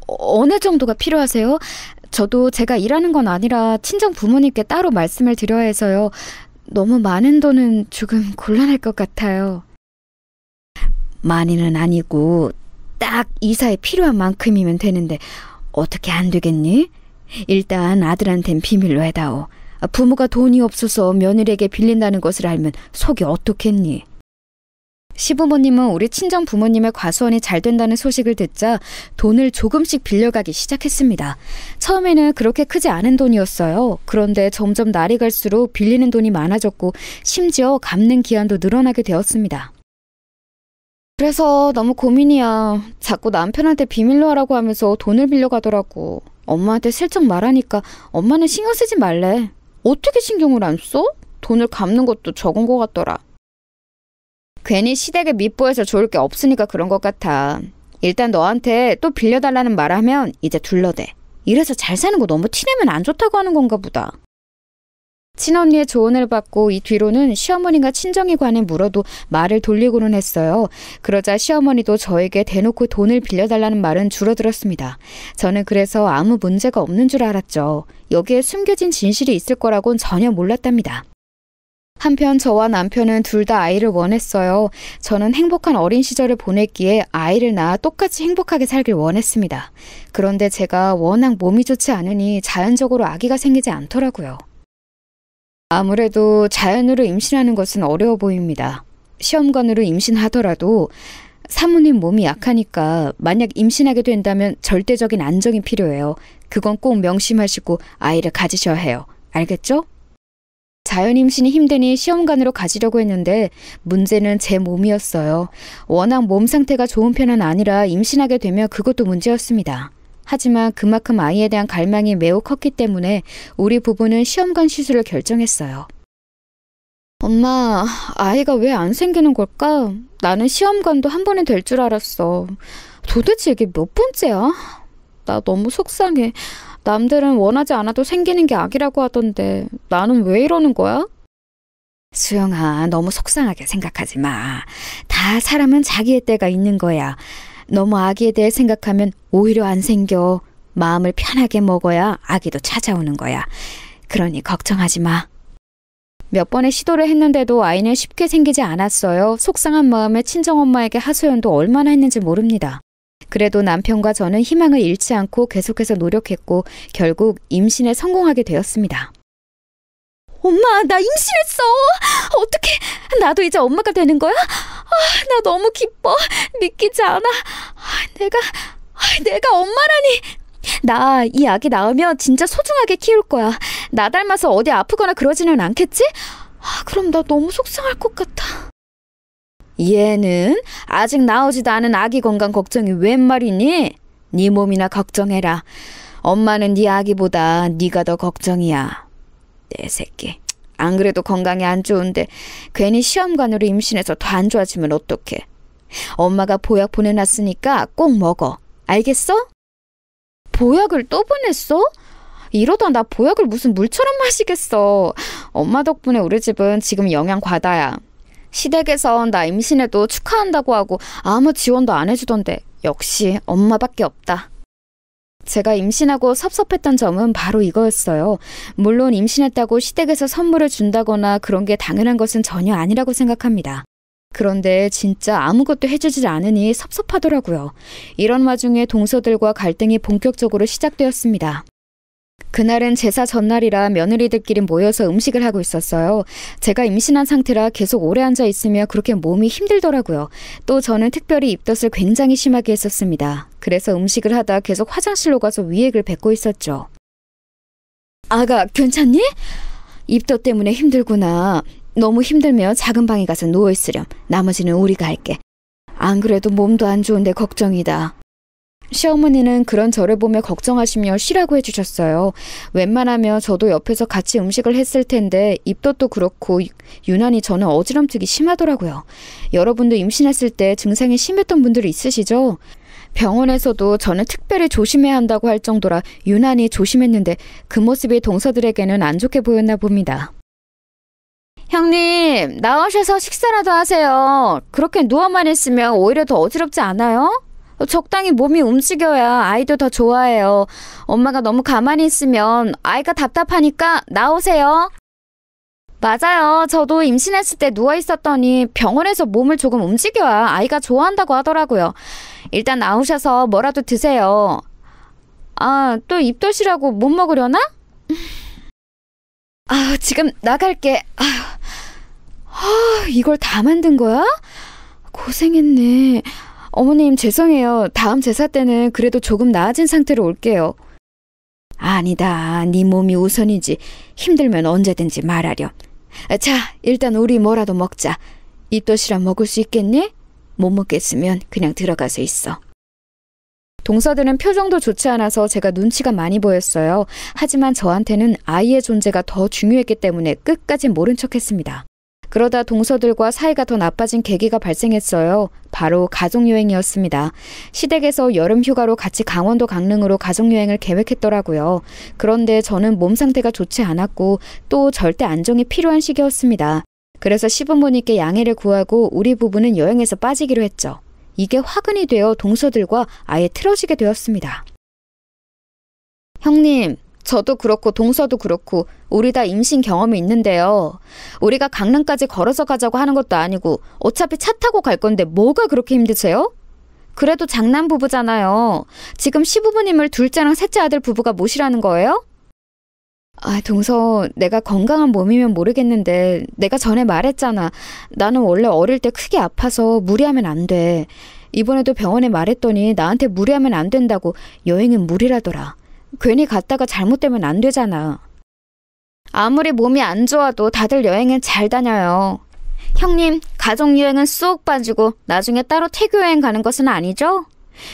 어느 정도가 필요하세요? 저도 제가 일하는 건 아니라 친정 부모님께 따로 말씀을 드려야 해서요. 너무 많은 돈은 조금 곤란할 것 같아요. 많이는 아니고 딱 이사에 필요한 만큼이면 되는데 어떻게 안 되겠니? 일단 아들한텐 비밀로 해다오. 부모가 돈이 없어서 며느리에게 빌린다는 것을 알면 속이 어떻겠니? 시부모님은 우리 친정 부모님의 과수원이 잘 된다는 소식을 듣자 돈을 조금씩 빌려가기 시작했습니다. 처음에는 그렇게 크지 않은 돈이었어요. 그런데 점점 날이 갈수록 빌리는 돈이 많아졌고 심지어 갚는 기한도 늘어나게 되었습니다. 그래서 너무 고민이야. 자꾸 남편한테 비밀로 하라고 하면서 돈을 빌려가더라고. 엄마한테 슬쩍 말하니까 엄마는 신경 쓰지 말래. 어떻게 신경을 안 써? 돈을 갚는 것도 적은 것 같더라. 괜히 시댁에 밉보여서 좋을 게 없으니까 그런 것 같아. 일단 너한테 또 빌려달라는 말 하면 이제 둘러대. 이래서 잘 사는 거 너무 티내면 안 좋다고 하는 건가 보다. 친언니의 조언을 받고 이 뒤로는 시어머니가 친정에 관해 물어도 말을 돌리고는 했어요. 그러자 시어머니도 저에게 대놓고 돈을 빌려달라는 말은 줄어들었습니다. 저는 그래서 아무 문제가 없는 줄 알았죠. 여기에 숨겨진 진실이 있을 거라고는 전혀 몰랐답니다. 한편 저와 남편은 둘 다 아이를 원했어요. 저는 행복한 어린 시절을 보냈기에 아이를 낳아 똑같이 행복하게 살길 원했습니다. 그런데 제가 워낙 몸이 좋지 않으니 자연적으로 아기가 생기지 않더라고요. 아무래도 자연으로 임신하는 것은 어려워 보입니다. 시험관으로 임신하더라도 사모님 몸이 약하니까 만약 임신하게 된다면 절대적인 안정이 필요해요. 그건 꼭 명심하시고 아이를 가지셔야 해요. 알겠죠? 자연 임신이 힘드니 시험관으로 가지려고 했는데 문제는 제 몸이었어요. 워낙 몸 상태가 좋은 편은 아니라 임신하게 되면 그것도 문제였습니다. 하지만 그만큼 아이에 대한 갈망이 매우 컸기 때문에 우리 부부는 시험관 시술을 결정했어요. 엄마, 아이가 왜 안 생기는 걸까? 나는 시험관도 한 번에 될 줄 알았어. 도대체 이게 몇 번째야? 나 너무 속상해. 남들은 원하지 않아도 생기는 게 악이라고 하던데 나는 왜 이러는 거야? 수영아, 너무 속상하게 생각하지 마. 다 사람은 자기의 때가 있는 거야. 너무 아기에 대해 생각하면 오히려 안 생겨. 마음을 편하게 먹어야 아기도 찾아오는 거야. 그러니 걱정하지 마. 몇 번의 시도를 했는데도 아이는 쉽게 생기지 않았어요. 속상한 마음에 친정엄마에게 하소연도 얼마나 했는지 모릅니다. 그래도 남편과 저는 희망을 잃지 않고 계속해서 노력했고 결국 임신에 성공하게 되었습니다. 엄마, 나 임신했어. 어떡해. 나도 이제 엄마가 되는 거야? 나 너무 기뻐. 믿기지 않아. 내가 엄마라니. 나 이 아기 낳으면 진짜 소중하게 키울 거야. 나 닮아서 어디 아프거나 그러지는 않겠지? 그럼 나 너무 속상할 것 같아. 얘는 아직 나오지도 않은 아기 건강 걱정이 웬 말이니? 네 몸이나 걱정해라. 엄마는 네 아기보다 네가 더 걱정이야. 내 새끼. 안 그래도 건강이 안 좋은데 괜히 시험관으로 임신해서 더 안 좋아지면 어떡해. 엄마가 보약 보내놨으니까 꼭 먹어. 알겠어? 보약을 또 보냈어? 이러다 나 보약을 무슨 물처럼 마시겠어. 엄마 덕분에 우리 집은 지금 영양 과다야. 시댁에선 나 임신해도 축하한다고 하고 아무 지원도 안 해주던데 역시 엄마밖에 없다. 제가 임신하고 섭섭했던 점은 바로 이거였어요. 물론 임신했다고 시댁에서 선물을 준다거나 그런 게 당연한 것은 전혀 아니라고 생각합니다. 그런데 진짜 아무것도 해주지 않으니 섭섭하더라고요. 이런 와중에 동서들과 갈등이 본격적으로 시작되었습니다. 그날은 제사 전날이라 며느리들끼리 모여서 음식을 하고 있었어요. 제가 임신한 상태라 계속 오래 앉아 있으며 그렇게 몸이 힘들더라고요. 또 저는 특별히 입덧을 굉장히 심하게 했었습니다. 그래서 음식을 하다 계속 화장실로 가서 위액을 뱉고 있었죠. 아가, 괜찮니? 입덧 때문에 힘들구나. 너무 힘들면 작은 방에 가서 누워있으렴. 나머지는 우리가 할게. 안 그래도 몸도 안 좋은데 걱정이다. 시어머니는 그런 저를 보며 걱정하시며 쉬라고 해주셨어요. 웬만하면 저도 옆에서 같이 음식을 했을 텐데 입덧도 그렇고 유난히 저는 어지럼증이 심하더라고요. 여러분도 임신했을 때 증상이 심했던 분들 있으시죠? 병원에서도 저는 특별히 조심해야 한다고 할 정도라 유난히 조심했는데 그 모습이 동서들에게는 안 좋게 보였나 봅니다. 형님, 나오셔서 식사라도 하세요. 그렇게 누워만 있으면 오히려 더 어지럽지 않아요? 적당히 몸이 움직여야 아이도 더 좋아해요. 엄마가 너무 가만히 있으면 아이가 답답하니까 나오세요. 맞아요. 저도 임신했을 때 누워 있었더니 병원에서 몸을 조금 움직여야 아이가 좋아한다고 하더라고요. 일단 나오셔서 뭐라도 드세요. 아, 또 입덧이라고 못 먹으려나? 아, 지금 나갈게. 이걸 다 만든 거야? 고생했네. 어머님 죄송해요. 다음 제사 때는 그래도 조금 나아진 상태로 올게요. 아니다. 네 몸이 우선이지. 힘들면 언제든지 말하렴. 자, 일단 우리 뭐라도 먹자. 입덧이라 먹을 수 있겠니? 못 먹겠으면 그냥 들어가서 있어. 동서들은 표정도 좋지 않아서 제가 눈치가 많이 보였어요. 하지만 저한테는 아이의 존재가 더 중요했기 때문에 끝까지 모른 척했습니다. 그러다 동서들과 사이가 더 나빠진 계기가 발생했어요. 바로 가족여행이었습니다. 시댁에서 여름 휴가로 같이 강원도 강릉으로 가족여행을 계획했더라고요. 그런데 저는 몸 상태가 좋지 않았고 또 절대 안정이 필요한 시기였습니다. 그래서 시부모님께 양해를 구하고 우리 부부는 여행에서 빠지기로 했죠. 이게 화근이 되어 동서들과 아예 틀어지게 되었습니다. 형님, 저도 그렇고 동서도 그렇고 우리 다 임신 경험이 있는데요. 우리가 강릉까지 걸어서 가자고 하는 것도 아니고 어차피 차 타고 갈 건데 뭐가 그렇게 힘드세요? 그래도 장남 부부잖아요. 지금 시부모님을 둘째랑 셋째 아들 부부가 모시라는 거예요? 아, 동서, 내가 건강한 몸이면 모르겠는데 내가 전에 말했잖아. 나는 원래 어릴 때 크게 아파서 무리하면 안 돼. 이번에도 병원에 말했더니 나한테 무리하면 안 된다고 여행은 무리라더라. 괜히 갔다가 잘못되면 안 되잖아. 아무리 몸이 안 좋아도 다들 여행은 잘 다녀요. 형님, 가족여행은 쏙 빠지고 나중에 따로 태교여행 가는 것은 아니죠?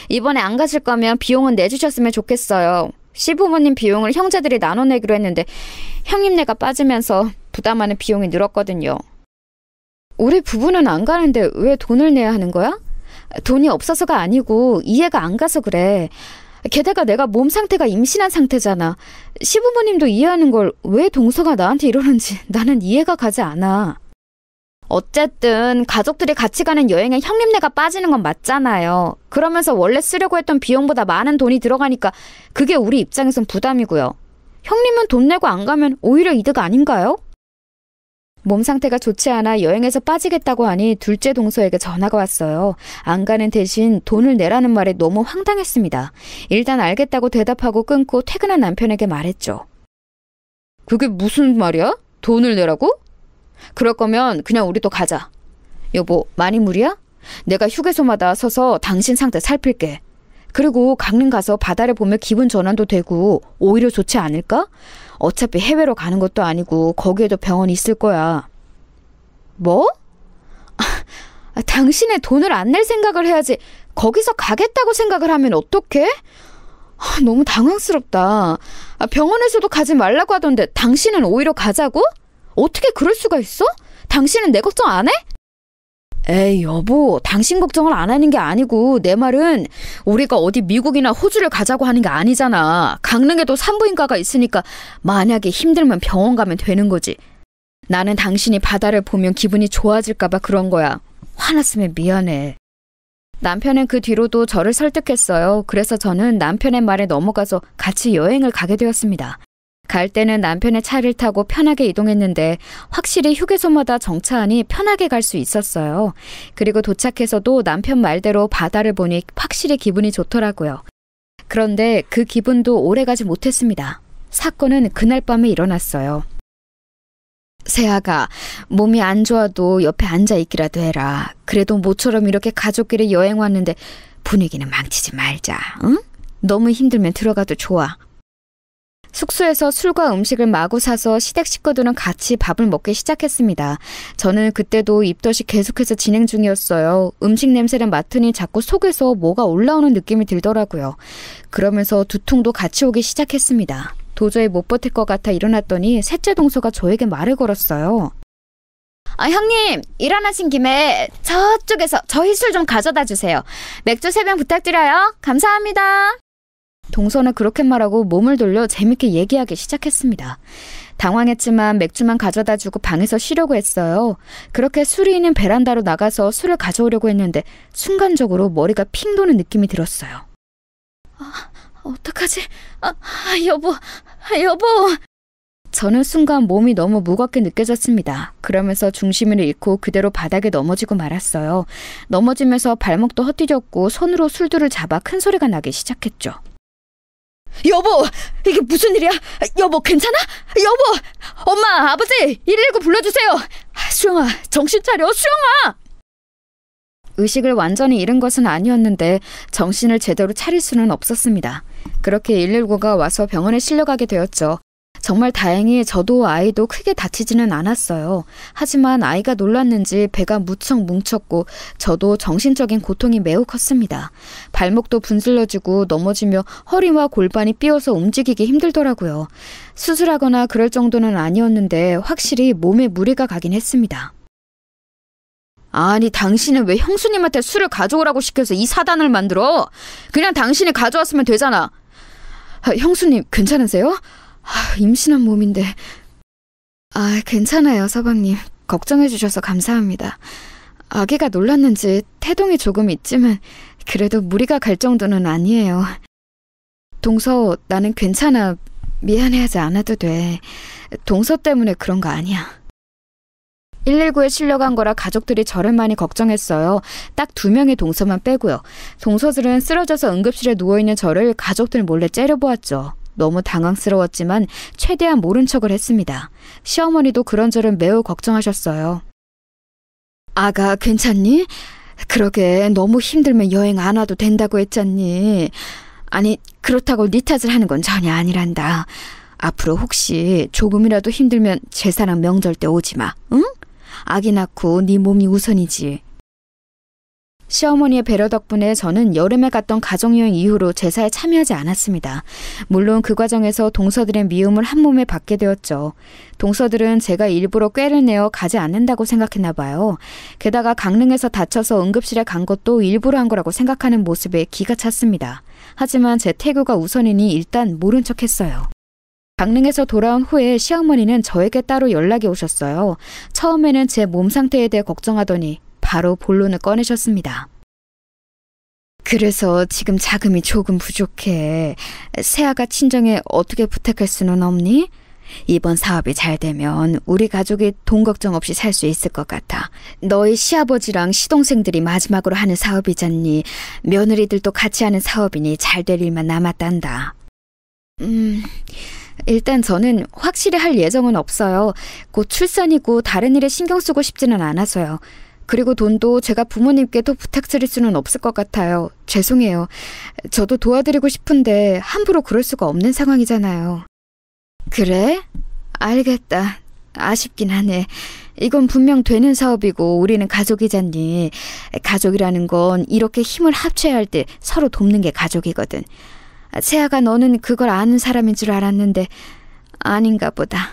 이번에 안 가실 거면 비용은 내주셨으면 좋겠어요. 시부모님 비용을 형제들이 나눠내기로 했는데 형님네가 빠지면서 부담하는 비용이 늘었거든요. 우리 부부는 안 가는데 왜 돈을 내야 하는 거야? 돈이 없어서가 아니고 이해가 안 가서 그래. 게다가 내가 몸 상태가 임신한 상태잖아. 시부모님도 이해하는 걸 왜 동서가 나한테 이러는지 나는 이해가 가지 않아. 어쨌든 가족들이 같이 가는 여행에 형님네가 빠지는 건 맞잖아요. 그러면서 원래 쓰려고 했던 비용보다 많은 돈이 들어가니까 그게 우리 입장에선 부담이고요. 형님은 돈 내고 안 가면 오히려 이득 아닌가요? 몸 상태가 좋지 않아 여행에서 빠지겠다고 하니 둘째 동서에게 전화가 왔어요. 안 가는 대신 돈을 내라는 말에 너무 황당했습니다. 일단 알겠다고 대답하고 끊고 퇴근한 남편에게 말했죠. 그게 무슨 말이야? 돈을 내라고? 그럴 거면 그냥 우리도 가자. 여보, 많이 무리야? 내가 휴게소마다 서서 당신 상태 살필게. 그리고 강릉 가서 바다를 보며 기분 전환도 되고 오히려 좋지 않을까? 어차피 해외로 가는 것도 아니고 거기에도 병원이 있을 거야. 뭐? 당신의 돈을 안 낼 생각을 해야지 거기서 가겠다고 생각을 하면 어떡해? 너무 당황스럽다. 병원에서도 가지 말라고 하던데 당신은 오히려 가자고? 어떻게 그럴 수가 있어? 당신은 내 걱정 안 해? 에이 여보, 당신 걱정을 안 하는 게 아니고 내 말은 우리가 어디 미국이나 호주를 가자고 하는 게 아니잖아. 강릉에도 산부인과가 있으니까 만약에 힘들면 병원 가면 되는 거지. 나는 당신이 바다를 보면 기분이 좋아질까 봐 그런 거야. 화났으면 미안해. 남편은 그 뒤로도 저를 설득했어요. 그래서 저는 남편의 말에 넘어가서 같이 여행을 가게 되었습니다. 갈 때는 남편의 차를 타고 편하게 이동했는데 확실히 휴게소마다 정차하니 편하게 갈 수 있었어요. 그리고 도착해서도 남편 말대로 바다를 보니 확실히 기분이 좋더라고요. 그런데 그 기분도 오래가지 못했습니다. 사건은 그날 밤에 일어났어요. 세아가 몸이 안 좋아도 옆에 앉아있기라도 해라. 그래도 모처럼 이렇게 가족끼리 여행 왔는데 분위기는 망치지 말자. 응? 너무 힘들면 들어가도 좋아. 숙소에서 술과 음식을 마구 사서 시댁 식구들은 같이 밥을 먹기 시작했습니다. 저는 그때도 입덧이 계속해서 진행 중이었어요. 음식 냄새를 맡으니 자꾸 속에서 뭐가 올라오는 느낌이 들더라고요. 그러면서 두통도 같이 오기 시작했습니다. 도저히 못 버틸 것 같아 일어났더니 셋째 동서가 저에게 말을 걸었어요. 형님, 일어나신 김에 저쪽에서 저희 술 좀 가져다 주세요. 맥주 3병 부탁드려요. 감사합니다. 동서는 그렇게 말하고 몸을 돌려 재밌게 얘기하기 시작했습니다. 당황했지만 맥주만 가져다 주고 방에서 쉬려고 했어요. 그렇게 술이 있는 베란다로 나가서 술을 가져오려고 했는데 순간적으로 머리가 핑 도는 느낌이 들었어요. 어떡하지? 여보. 저는 순간 몸이 너무 무겁게 느껴졌습니다. 그러면서 중심을 잃고 그대로 바닥에 넘어지고 말았어요. 넘어지면서 발목도 헛디뎠고 손으로 술두를 잡아 큰 소리가 나기 시작했죠. 여보! 이게 무슨 일이야? 여보, 괜찮아? 여보! 엄마, 아버지! 119 불러주세요! 수영아, 정신 차려, 수영아! 의식을 완전히 잃은 것은 아니었는데 정신을 제대로 차릴 수는 없었습니다. 그렇게 119가 와서 병원에 실려가게 되었죠. 정말 다행히 저도 아이도 크게 다치지는 않았어요. 하지만 아이가 놀랐는지 배가 무척 뭉쳤고 저도 정신적인 고통이 매우 컸습니다. 발목도 분질러지고 넘어지며 허리와 골반이 삐어서 움직이기 힘들더라고요. 수술하거나 그럴 정도는 아니었는데 확실히 몸에 무리가 가긴 했습니다. 아니, 당신은 왜 형수님한테 술을 가져오라고 시켜서 이 사단을 만들어? 그냥 당신이 가져왔으면 되잖아. 형수님, 괜찮으세요? 임신한 몸인데. 괜찮아요, 서방님. 걱정해 주셔서 감사합니다. 아기가 놀랐는지 태동이 조금 있지만 그래도 무리가 갈 정도는 아니에요. 동서, 나는 괜찮아. 미안해하지 않아도 돼. 동서 때문에 그런 거 아니야. 119에 실려간 거라 가족들이 저를 많이 걱정했어요. 딱 2명의 동서만 빼고요. 동서들은 쓰러져서 응급실에 누워있는 저를 가족들 몰래 째려보았죠. 너무 당황스러웠지만 최대한 모른 척을 했습니다. 시어머니도 그런저런 매우 걱정하셨어요. 아가 괜찮니? 그러게 너무 힘들면 여행 안 와도 된다고 했잖니. 아니 그렇다고 네 탓을 하는 건 전혀 아니란다. 앞으로 혹시 조금이라도 힘들면 제사랑 명절 때 오지 마. 응? 아기 낳고 네 몸이 우선이지. 시어머니의 배려 덕분에 저는 여름에 갔던 가족여행 이후로 제사에 참여하지 않았습니다. 물론 그 과정에서 동서들의 미움을 한 몸에 받게 되었죠. 동서들은 제가 일부러 꾀를 내어 가지 않는다고 생각했나 봐요. 게다가 강릉에서 다쳐서 응급실에 간 것도 일부러 한 거라고 생각하는 모습에 기가 찼습니다. 하지만 제 태교가 우선이니 일단 모른 척했어요. 강릉에서 돌아온 후에 시어머니는 저에게 따로 연락이 오셨어요. 처음에는 제 몸 상태에 대해 걱정하더니 바로 본론을 꺼내셨습니다. 그래서 지금 자금이 조금 부족해. 새아가 친정에 어떻게 부탁할 수는 없니? 이번 사업이 잘 되면 우리 가족이 돈 걱정 없이 살 수 있을 것 같아. 너희 시아버지랑 시동생들이 마지막으로 하는 사업이잖니. 며느리들도 같이 하는 사업이니 잘 될 일만 남았단다. 일단 저는 확실히 할 예정은 없어요. 곧 출산이고 다른 일에 신경 쓰고 싶지는 않아서요. 그리고 돈도 제가 부모님께 또 부탁드릴 수는 없을 것 같아요. 죄송해요. 저도 도와드리고 싶은데 함부로 그럴 수가 없는 상황이잖아요. 그래? 알겠다. 아쉽긴 하네. 이건 분명 되는 사업이고 우리는 가족이잖니. 가족이라는 건 이렇게 힘을 합쳐야 할 때 서로 돕는 게 가족이거든. 세아가 너는 그걸 아는 사람인 줄 알았는데 아닌가 보다.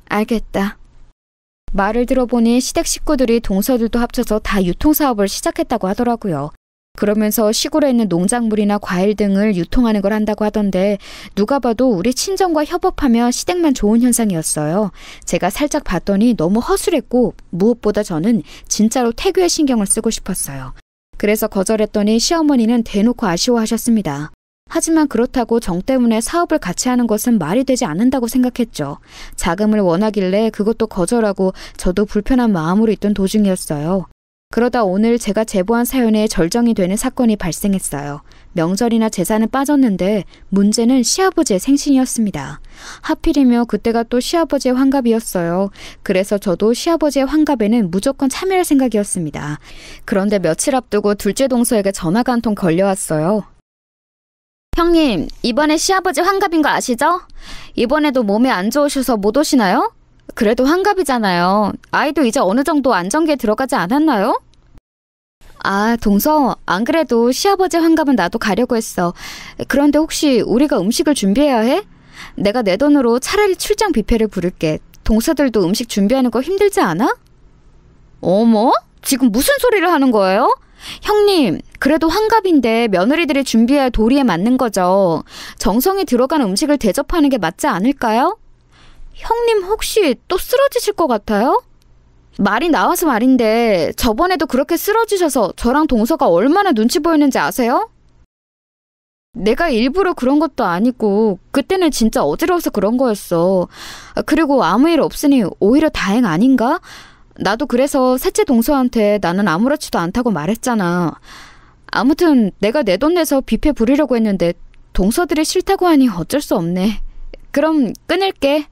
알겠다. 말을 들어보니 시댁 식구들이 동서들도 합쳐서 다 유통사업을 시작했다고 하더라고요. 그러면서 시골에 있는 농작물이나 과일 등을 유통하는 걸 한다고 하던데 누가 봐도 우리 친정과 협업하면 시댁만 좋은 현상이었어요. 제가 살짝 봤더니 너무 허술했고 무엇보다 저는 진짜로 태교에 신경을 쓰고 싶었어요. 그래서 거절했더니 시어머니는 대놓고 아쉬워하셨습니다. 하지만 그렇다고 정 때문에 사업을 같이 하는 것은 말이 되지 않는다고 생각했죠. 자금을 원하길래 그것도 거절하고 저도 불편한 마음으로 있던 도중이었어요. 그러다 오늘 제가 제보한 사연에 절정이 되는 사건이 발생했어요. 명절이나 제사는 빠졌는데 문제는 시아버지의 생신이었습니다. 하필이며 그때가 또 시아버지의 환갑이었어요. 그래서 저도 시아버지의 환갑에는 무조건 참여할 생각이었습니다. 그런데 며칠 앞두고 둘째 동서에게 전화가 한 통 걸려왔어요. 형님, 이번에 시아버지 환갑인 거 아시죠? 이번에도 몸이 안 좋으셔서 못 오시나요? 그래도 환갑이잖아요. 아이도 이제 어느 정도 안정기에 들어가지 않았나요? 아, 동서, 안 그래도 시아버지 환갑은 나도 가려고 했어. 그런데 혹시 우리가 음식을 준비해야 해? 내가 내 돈으로 차라리 출장 뷔페를 부를게. 동서들도 음식 준비하는 거 힘들지 않아? 어머? 지금 무슨 소리를 하는 거예요? 형님, 그래도 환갑인데 며느리들이 준비해야 할 도리에 맞는 거죠. 정성이 들어간 음식을 대접하는 게 맞지 않을까요? 형님 혹시 또 쓰러지실 것 같아요? 말이 나와서 말인데 저번에도 그렇게 쓰러지셔서 저랑 동서가 얼마나 눈치 보였는지 아세요? 내가 일부러 그런 것도 아니고 그때는 진짜 어지러워서 그런 거였어. 그리고 아무 일 없으니 오히려 다행 아닌가? 나도 그래서 셋째 동서한테 나는 아무렇지도 않다고 말했잖아. 아무튼 내가 내 돈 내서 뷔페 부리려고 했는데 동서들이 싫다고 하니 어쩔 수 없네. 그럼 끊을게.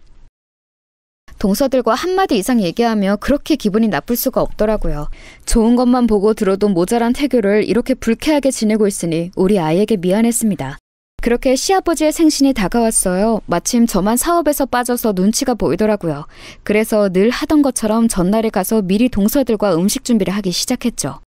동서들과 한마디 이상 얘기하며 그렇게 기분이 나쁠 수가 없더라고요. 좋은 것만 보고 들어도 모자란 태교를 이렇게 불쾌하게 지내고 있으니 우리 아이에게 미안했습니다. 그렇게 시아버지의 생신이 다가왔어요. 마침 저만 사업에서 빠져서 눈치가 보이더라고요. 그래서 늘 하던 것처럼 전날에 가서 미리 동서들과 음식 준비를 하기 시작했죠.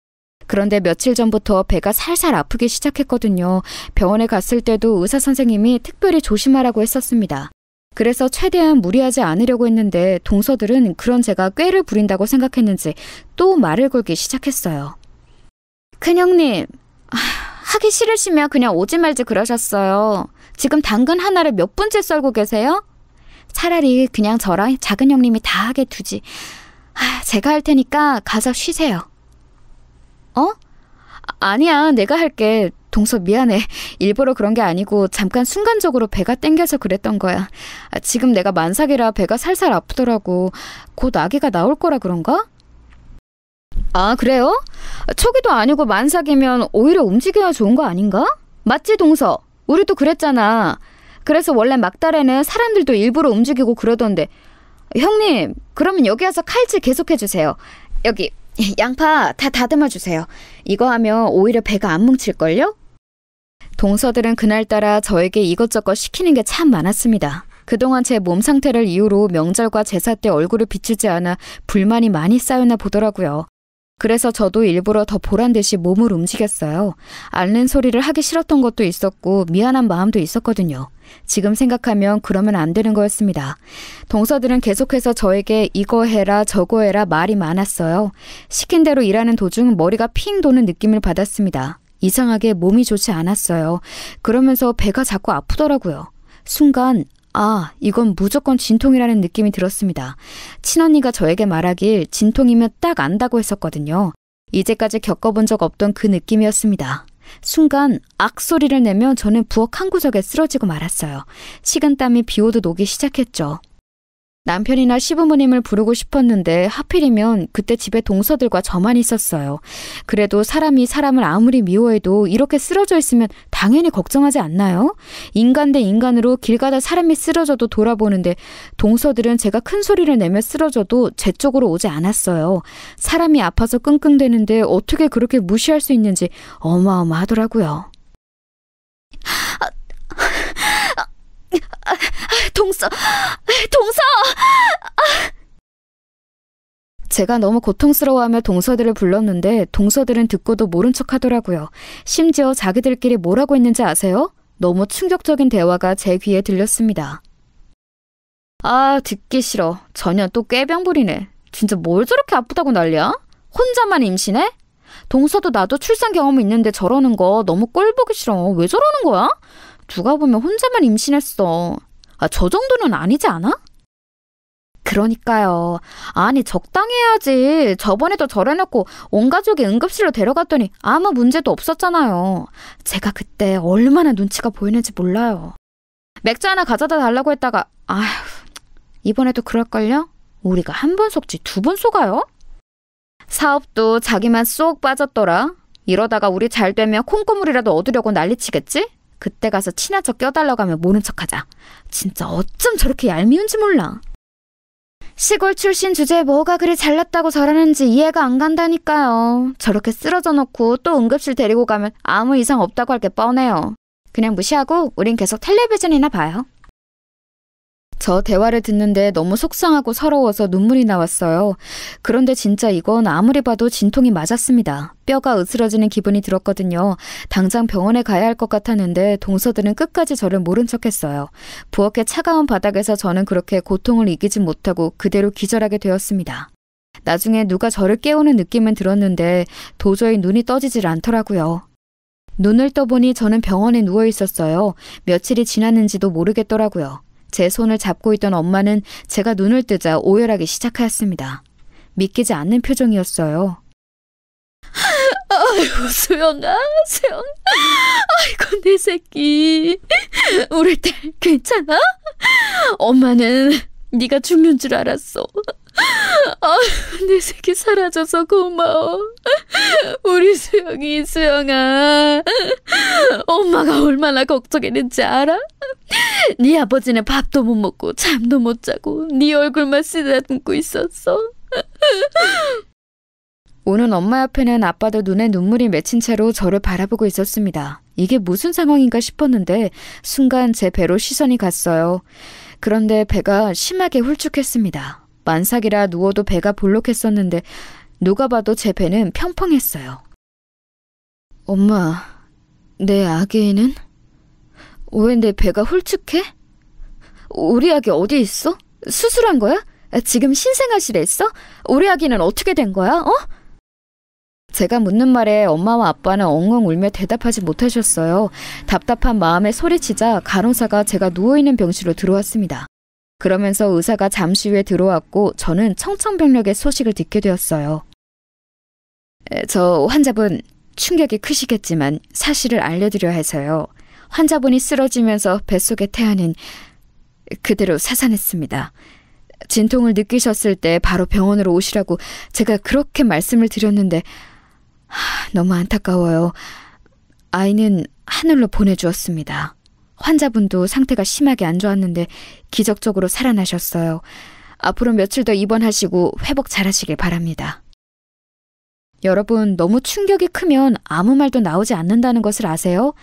그런데 며칠 전부터 배가 살살 아프기 시작했거든요. 병원에 갔을 때도 의사 선생님이 특별히 조심하라고 했었습니다. 그래서 최대한 무리하지 않으려고 했는데 동서들은 그런 제가 꾀를 부린다고 생각했는지 또 말을 걸기 시작했어요. 큰형님, 하기 싫으시면 그냥 오지 말지 그러셨어요. 지금 당근 하나를 몇 분째 썰고 계세요? 차라리 그냥 저랑 작은 형님이 다 하게 두지. 제가 할 테니까 가서 쉬세요. 어? 아니야, 내가 할게. 동서 미안해. 일부러 그런 게 아니고 잠깐 순간적으로 배가 땡겨서 그랬던 거야. 지금 내가 만삭이라 배가 살살 아프더라고. 곧 아기가 나올 거라 그런가? 아, 그래요? 초기도 아니고 만삭이면 오히려 움직여야 좋은 거 아닌가? 맞지, 동서? 우리도 그랬잖아. 그래서 원래 막달에는 사람들도 일부러 움직이고 그러던데. 형님, 그러면 여기 와서 칼질 계속해주세요. 여기 양파 다 다듬어 주세요. 이거 하면 오히려 배가 안 뭉칠걸요? 동서들은 그날따라 저에게 이것저것 시키는 게 참 많았습니다. 그동안 제 몸 상태를 이유로 명절과 제사 때 얼굴을 비추지 않아 불만이 많이 쌓였나 보더라고요. 그래서 저도 일부러 더 보란 듯이 몸을 움직였어요. 앓는 소리를 하기 싫었던 것도 있었고 미안한 마음도 있었거든요. 지금 생각하면 그러면 안 되는 거였습니다. 동서들은 계속해서 저에게 이거 해라 저거 해라 말이 많았어요. 시킨 대로 일하는 도중 머리가 핑 도는 느낌을 받았습니다. 이상하게 몸이 좋지 않았어요. 그러면서 배가 자꾸 아프더라고요. 순간 이건 무조건 진통이라는 느낌이 들었습니다. 친언니가 저에게 말하길 진통이면 딱 안다고 했었거든요. 이제까지 겪어본 적 없던 그 느낌이었습니다. 순간 악소리를 내며 저는 부엌 한 구석에 쓰러지고 말았어요. 식은땀이 비오듯 오기 시작했죠. 남편이나 시부모님을 부르고 싶었는데 하필이면 그때 집에 동서들과 저만 있었어요. 그래도 사람이 사람을 아무리 미워해도 이렇게 쓰러져 있으면 당연히 걱정하지 않나요? 인간 대 인간으로 길 가다 사람이 쓰러져도 돌아보는데 동서들은 제가 큰 소리를 내며 쓰러져도 제 쪽으로 오지 않았어요. 사람이 아파서 끙끙대는데 어떻게 그렇게 무시할 수 있는지 어마어마하더라고요. 동서! 제가 너무 고통스러워하며 동서들을 불렀는데 동서들은 듣고도 모른 척 하더라고요. 심지어 자기들끼리 뭐라고 했는지 아세요? 너무 충격적인 대화가 제 귀에 들렸습니다. 듣기 싫어. 전혀 또 꾀병 부리네. 진짜 뭘 저렇게 아프다고 난리야? 혼자만 임신해? 동서도 나도 출산 경험이 있는데 저러는 거 너무 꼴 보기 싫어. 왜 저러는 거야? 누가 보면 혼자만 임신했어. 저 정도는 아니지 않아? 그러니까요. 아니 적당히 해야지. 저번에도 저래놓고 온 가족이 응급실로 데려갔더니 아무 문제도 없었잖아요. 제가 그때 얼마나 눈치가 보이는지 몰라요. 맥주 하나 가져다 달라고 했다가 이번에도 그럴걸요? 우리가 한 번 속지 두 번 속아요? 사업도 자기만 쏙 빠졌더라. 이러다가 우리 잘 되면 콩고물이라도 얻으려고 난리치겠지? 그때 가서 친한 척 껴달라고 하면 모른 척하자. 진짜 어쩜 저렇게 얄미운지 몰라. 시골 출신 주제에 뭐가 그리 잘났다고 저러는지 이해가 안 간다니까요. 저렇게 쓰러져 놓고 또 응급실 데리고 가면 아무 이상 없다고 할 게 뻔해요. 그냥 무시하고 우린 계속 텔레비전이나 봐요. 저 대화를 듣는데 너무 속상하고 서러워서 눈물이 나왔어요. 그런데 진짜 이건 아무리 봐도 진통이 맞았습니다. 뼈가 으스러지는 기분이 들었거든요. 당장 병원에 가야 할 것 같았는데 동서들은 끝까지 저를 모른 척했어요. 부엌의 차가운 바닥에서 저는 그렇게 고통을 이기지 못하고 그대로 기절하게 되었습니다. 나중에 누가 저를 깨우는 느낌은 들었는데 도저히 눈이 떠지질 않더라고요. 눈을 떠보니 저는 병원에 누워 있었어요. 며칠이 지났는지도 모르겠더라고요. 제 손을 잡고 있던 엄마는 제가 눈을 뜨자 오열하기 시작하였습니다. 믿기지 않는 표정이었어요. 아이고, 수영아. 아이고, 내 새끼. 우리 딸 괜찮아? 엄마는 네가 죽는 줄 알았어. 아이고, 내 새끼 사라져서 고마워. 우리 수영아. 엄마가 얼마나 걱정했는지 알아? 네 아버지는 밥도 못 먹고 잠도 못 자고 네 얼굴만 쓰다듬고 있었어. 오는 엄마 옆에는 아빠도 눈에 눈물이 맺힌 채로 저를 바라보고 있었습니다. 이게 무슨 상황인가 싶었는데 순간 제 배로 시선이 갔어요. 그런데 배가 심하게 훌쭉했습니다. 만삭이라 누워도 배가 볼록했었는데 누가 봐도 제 배는 평평했어요. 엄마, 내 아기는? 왜 내 배가 훌쭉해? 우리 아기 어디 있어? 수술한 거야? 지금 신생아실에 있어? 우리 아기는 어떻게 된 거야? 제가 묻는 말에 엄마와 아빠는 엉엉 울며 대답하지 못하셨어요. 답답한 마음에 소리치자 간호사가 제가 누워있는 병실로 들어왔습니다. 그러면서 의사가 잠시 후에 들어왔고 저는 청천벽력의 소식을 듣게 되었어요. 저 환자분 충격이 크시겠지만 사실을 알려드려야 해서요. 환자분이 쓰러지면서 뱃속의 태아는 그대로 사산했습니다. 진통을 느끼셨을 때 바로 병원으로 오시라고 제가 그렇게 말씀을 드렸는데 너무 안타까워요. 아이는 하늘로 보내주었습니다. 환자분도 상태가 심하게 안 좋았는데 기적적으로 살아나셨어요. 앞으로 며칠 더 입원하시고 회복 잘하시길 바랍니다. 여러분, 너무 충격이 크면 아무 말도 나오지 않는다는 것을 아세요?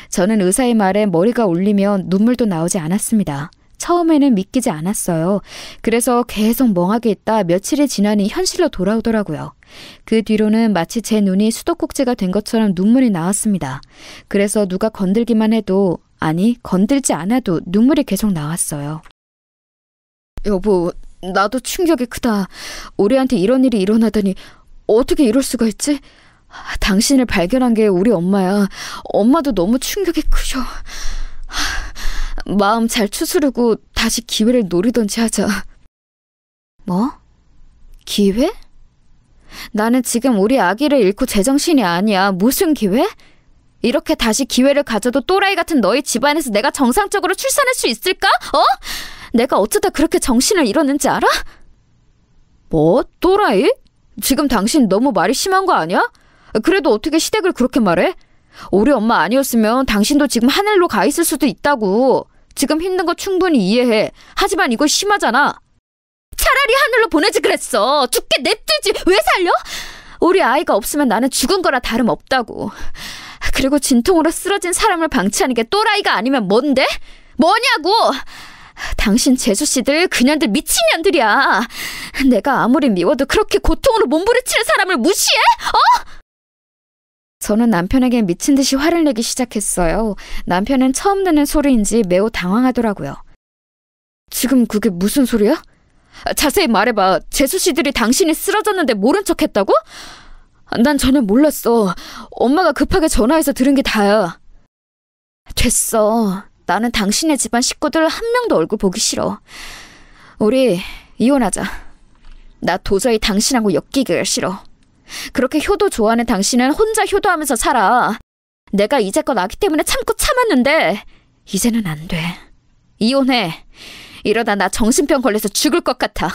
저는 의사의 말에 머리가 울리면 눈물도 나오지 않았습니다. 처음에는 믿기지 않았어요. 그래서 계속 멍하게 있다 며칠이 지나니 현실로 돌아오더라고요. 그 뒤로는 마치 제 눈이 수도꼭지가 된 것처럼 눈물이 나왔습니다. 그래서 누가 건들기만 해도, 아니 건들지 않아도 눈물이 계속 나왔어요. 여보, 나도 충격이 크다. 우리한테 이런 일이 일어나다니 어떻게 이럴 수가 있지? 당신을 발견한 게 우리 엄마야. 엄마도 너무 충격이 크셔. 마음 잘 추스르고 다시 기회를 노리던지 하자. 뭐? 기회? 나는 지금 우리 아기를 잃고 제정신이 아니야. 무슨 기회? 이렇게 다시 기회를 가져도 또라이 같은 너희 집안에서 내가 정상적으로 출산할 수 있을까? 내가 어쩌다 그렇게 정신을 잃었는지 알아? 뭐? 또라이? 지금 당신 너무 말이 심한 거 아니야? 그래도 어떻게 시댁을 그렇게 말해? 우리 엄마 아니었으면 당신도 지금 하늘로 가 있을 수도 있다고. 지금 힘든 거 충분히 이해해. 하지만 이거 심하잖아. 차라리 하늘로 보내지 그랬어. 죽게 냅두지. 왜 살려? 우리 아이가 없으면 나는 죽은 거라 다름없다고. 그리고 진통으로 쓰러진 사람을 방치하는 게 또라이가 아니면 뭔데? 뭐냐고! 당신 재수씨들 그년들 미친년들이야. 내가 아무리 미워도 그렇게 고통으로 몸부림치는 사람을 무시해? 저는 남편에게 미친 듯이 화를 내기 시작했어요. 남편은 처음 듣는 소리인지 매우 당황하더라고요. 지금 그게 무슨 소리야? 자세히 말해봐. 재수씨들이 당신이 쓰러졌는데 모른 척했다고? 난 전혀 몰랐어. 엄마가 급하게 전화해서 들은 게 다야. 됐어. 나는 당신네 집안 식구들 한 명도 얼굴 보기 싫어. 우리 이혼하자. 나 도저히 당신하고 엮이기가 싫어. 그렇게 효도 좋아하는 당신은 혼자 효도하면서 살아. 내가 이제껏 아기 때문에 참고 참았는데 이제는 안 돼. 이혼해. 이러다 나 정신병 걸려서 죽을 것 같아.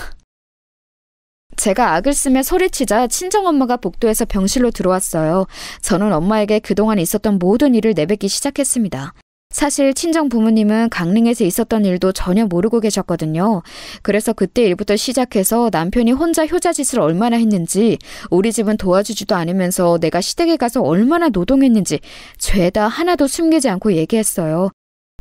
제가 악을 쓰며 소리치자 친정엄마가 복도에서 병실로 들어왔어요. 저는 엄마에게 그동안 있었던 모든 일을 내뱉기 시작했습니다. 사실 친정 부모님은 강릉에서 있었던 일도 전혀 모르고 계셨거든요. 그래서 그때 일부터 시작해서 남편이 혼자 효자짓을 얼마나 했는지, 우리 집은 도와주지도 않으면서 내가 시댁에 가서 얼마나 노동했는지 죄다 하나도 숨기지 않고 얘기했어요.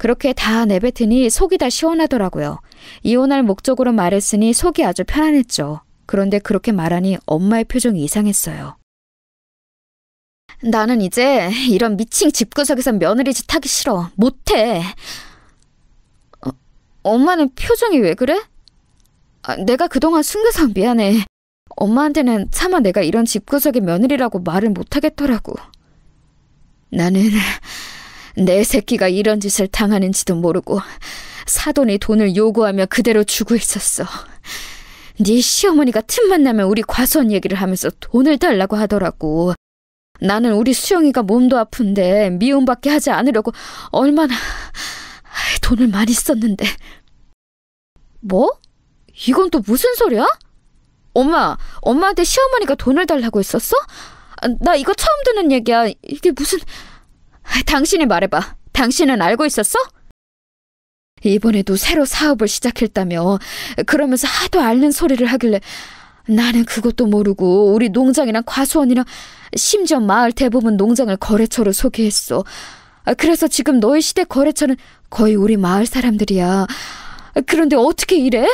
그렇게 다 내뱉으니 속이 다 시원하더라고요. 이혼할 목적으로 말했으니 속이 아주 편안했죠. 그런데 그렇게 말하니 엄마의 표정이 이상했어요. 나는 이제 이런 미친 집구석에서 며느리짓 하기 싫어. 못해. 엄마는 표정이 왜 그래? 내가 그동안 숨겨서 미안해. 엄마한테는 차마 내가 이런 집구석의 며느리라고 말을 못하겠더라고. 나는 내 새끼가 이런 짓을 당하는지도 모르고 사돈이 돈을 요구하며 그대로 주고 있었어. 네 시어머니가 틈만 나면 우리 과수원 얘기를 하면서 돈을 달라고 하더라고. 나는 우리 수영이가 몸도 아픈데 미움받게 하지 않으려고 얼마나 돈을 많이 썼는데. 뭐? 이건 또 무슨 소리야? 엄마한테 시어머니가 돈을 달라고 했었어? 나 이거 처음 듣는 얘기야. 이게 무슨... 당신이 말해봐. 당신은 알고 있었어? 이번에도 새로 사업을 시작했다며 그러면서 하도 앓는 소리를 하길래 나는 그것도 모르고 우리 농장이랑 과수원이랑 심지어 마을 대부분 농장을 거래처로 소개했어. 그래서 지금 너희 시댁 거래처는 거의 우리 마을 사람들이야. 그런데 어떻게 이래?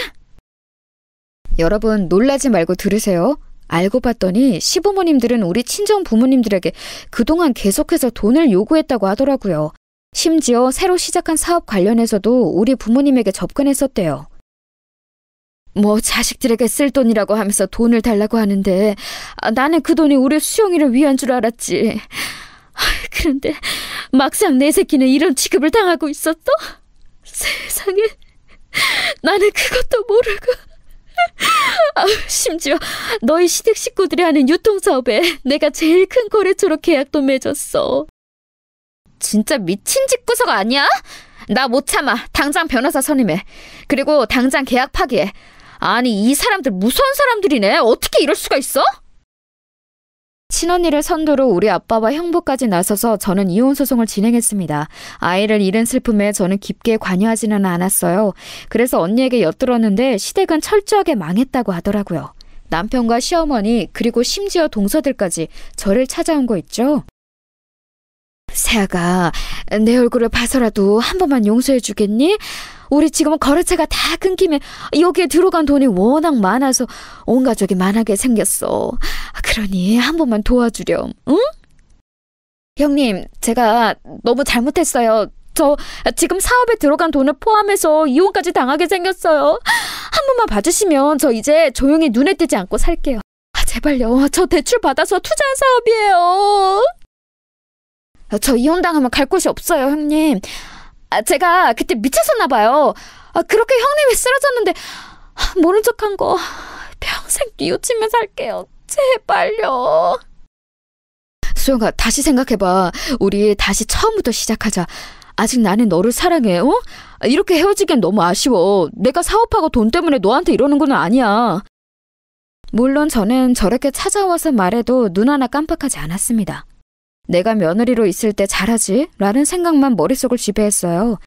여러분 놀라지 말고 들으세요. 알고 봤더니 시부모님들은 우리 친정 부모님들에게 그동안 계속해서 돈을 요구했다고 하더라고요. 심지어 새로 시작한 사업 관련해서도 우리 부모님에게 접근했었대요. 뭐 자식들에게 쓸 돈이라고 하면서 돈을 달라고 하는데 나는 그 돈이 우리 수영이를 위한 줄 알았지. 그런데 막상 내 새끼는 이런 취급을 당하고 있었어? 세상에, 나는 그것도 모르고. 심지어 너희 시댁 식구들이 하는 유통사업에 내가 제일 큰 거래처로 계약도 맺었어. 진짜 미친 집구석 아니야? 나 못 참아. 당장 변호사 선임해. 그리고 당장 계약 파기해. 아니 이 사람들 무서운 사람들이네. 어떻게 이럴 수가 있어? 친언니를 선두로 우리 아빠와 형부까지 나서서 저는 이혼소송을 진행했습니다. 아이를 잃은 슬픔에 저는 깊게 관여하지는 않았어요. 그래서 언니에게 엿들었는데 시댁은 철저하게 망했다고 하더라고요. 남편과 시어머니 그리고 심지어 동서들까지 저를 찾아온 거 있죠. 세아가 내 얼굴을 봐서라도 한 번만 용서해 주겠니? 우리 지금 거래처가 다 끊기면 여기에 들어간 돈이 워낙 많아서 온 가족이 만하게 생겼어. 그러니 한 번만 도와주렴, 응? 형님, 제가 너무 잘못했어요. 저 지금 사업에 들어간 돈을 포함해서 이혼까지 당하게 생겼어요. 한 번만 봐주시면 저 이제 조용히 눈에 띄지 않고 살게요. 제발요. 저 대출 받아서 투자한 사업이에요. 저 이혼당하면 갈 곳이 없어요, 형님. 제가 그때 미쳤었나 봐요. 그렇게 형님이 쓰러졌는데 모른 척한 거 평생 뉘우치며 살게요. 제발요. 수영아, 다시 생각해봐. 우리 다시 처음부터 시작하자. 아직 나는 너를 사랑해. 어? 이렇게 헤어지기엔 너무 아쉬워. 내가 사업하고 돈 때문에 너한테 이러는 건 아니야. 물론 저는 저렇게 찾아와서 말해도 눈 하나 깜빡하지 않았습니다. 내가 며느리로 있을 때 잘하지? 라는 생각만 머릿속을 지배했어요.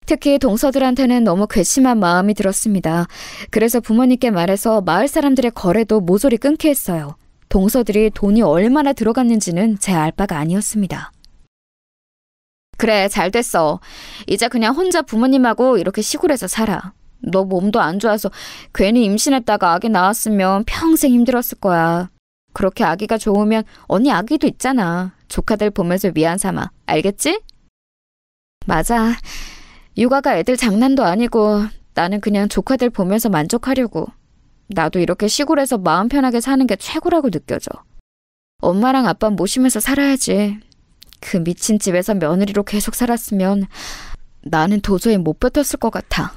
특히 동서들한테는 너무 괘씸한 마음이 들었습니다. 그래서 부모님께 말해서 마을 사람들의 거래도 모조리 끊게 했어요. 동서들이 돈이 얼마나 들어갔는지는 제 알 바가 아니었습니다. 그래, 잘 됐어. 이제 그냥 혼자 부모님하고 이렇게 시골에서 살아. 너 몸도 안 좋아서 괜히 임신했다가 아기 낳았으면 평생 힘들었을 거야. 그렇게 아기가 좋으면 언니 아기도 있잖아. 조카들 보면서 위안 삼아. 알겠지? 맞아. 육아가 애들 장난도 아니고 나는 그냥 조카들 보면서 만족하려고. 나도 이렇게 시골에서 마음 편하게 사는 게 최고라고 느껴져. 엄마랑 아빠 모시면서 살아야지. 그 미친 집에서 며느리로 계속 살았으면 나는 도저히 못 버텼을 것 같아.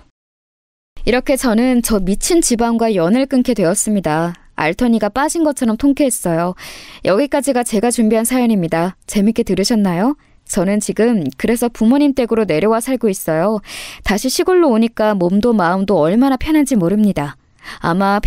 이렇게 저는 저 미친 집안과 연을 끊게 되었습니다. 알터니가 빠진 것처럼 통쾌했어요. 여기까지가 제가 준비한 사연입니다. 재밌게 들으셨나요? 저는 지금 그래서 부모님 댁으로 내려와 살고 있어요. 다시 시골로 오니까 몸도 마음도 얼마나 편한지 모릅니다. 아마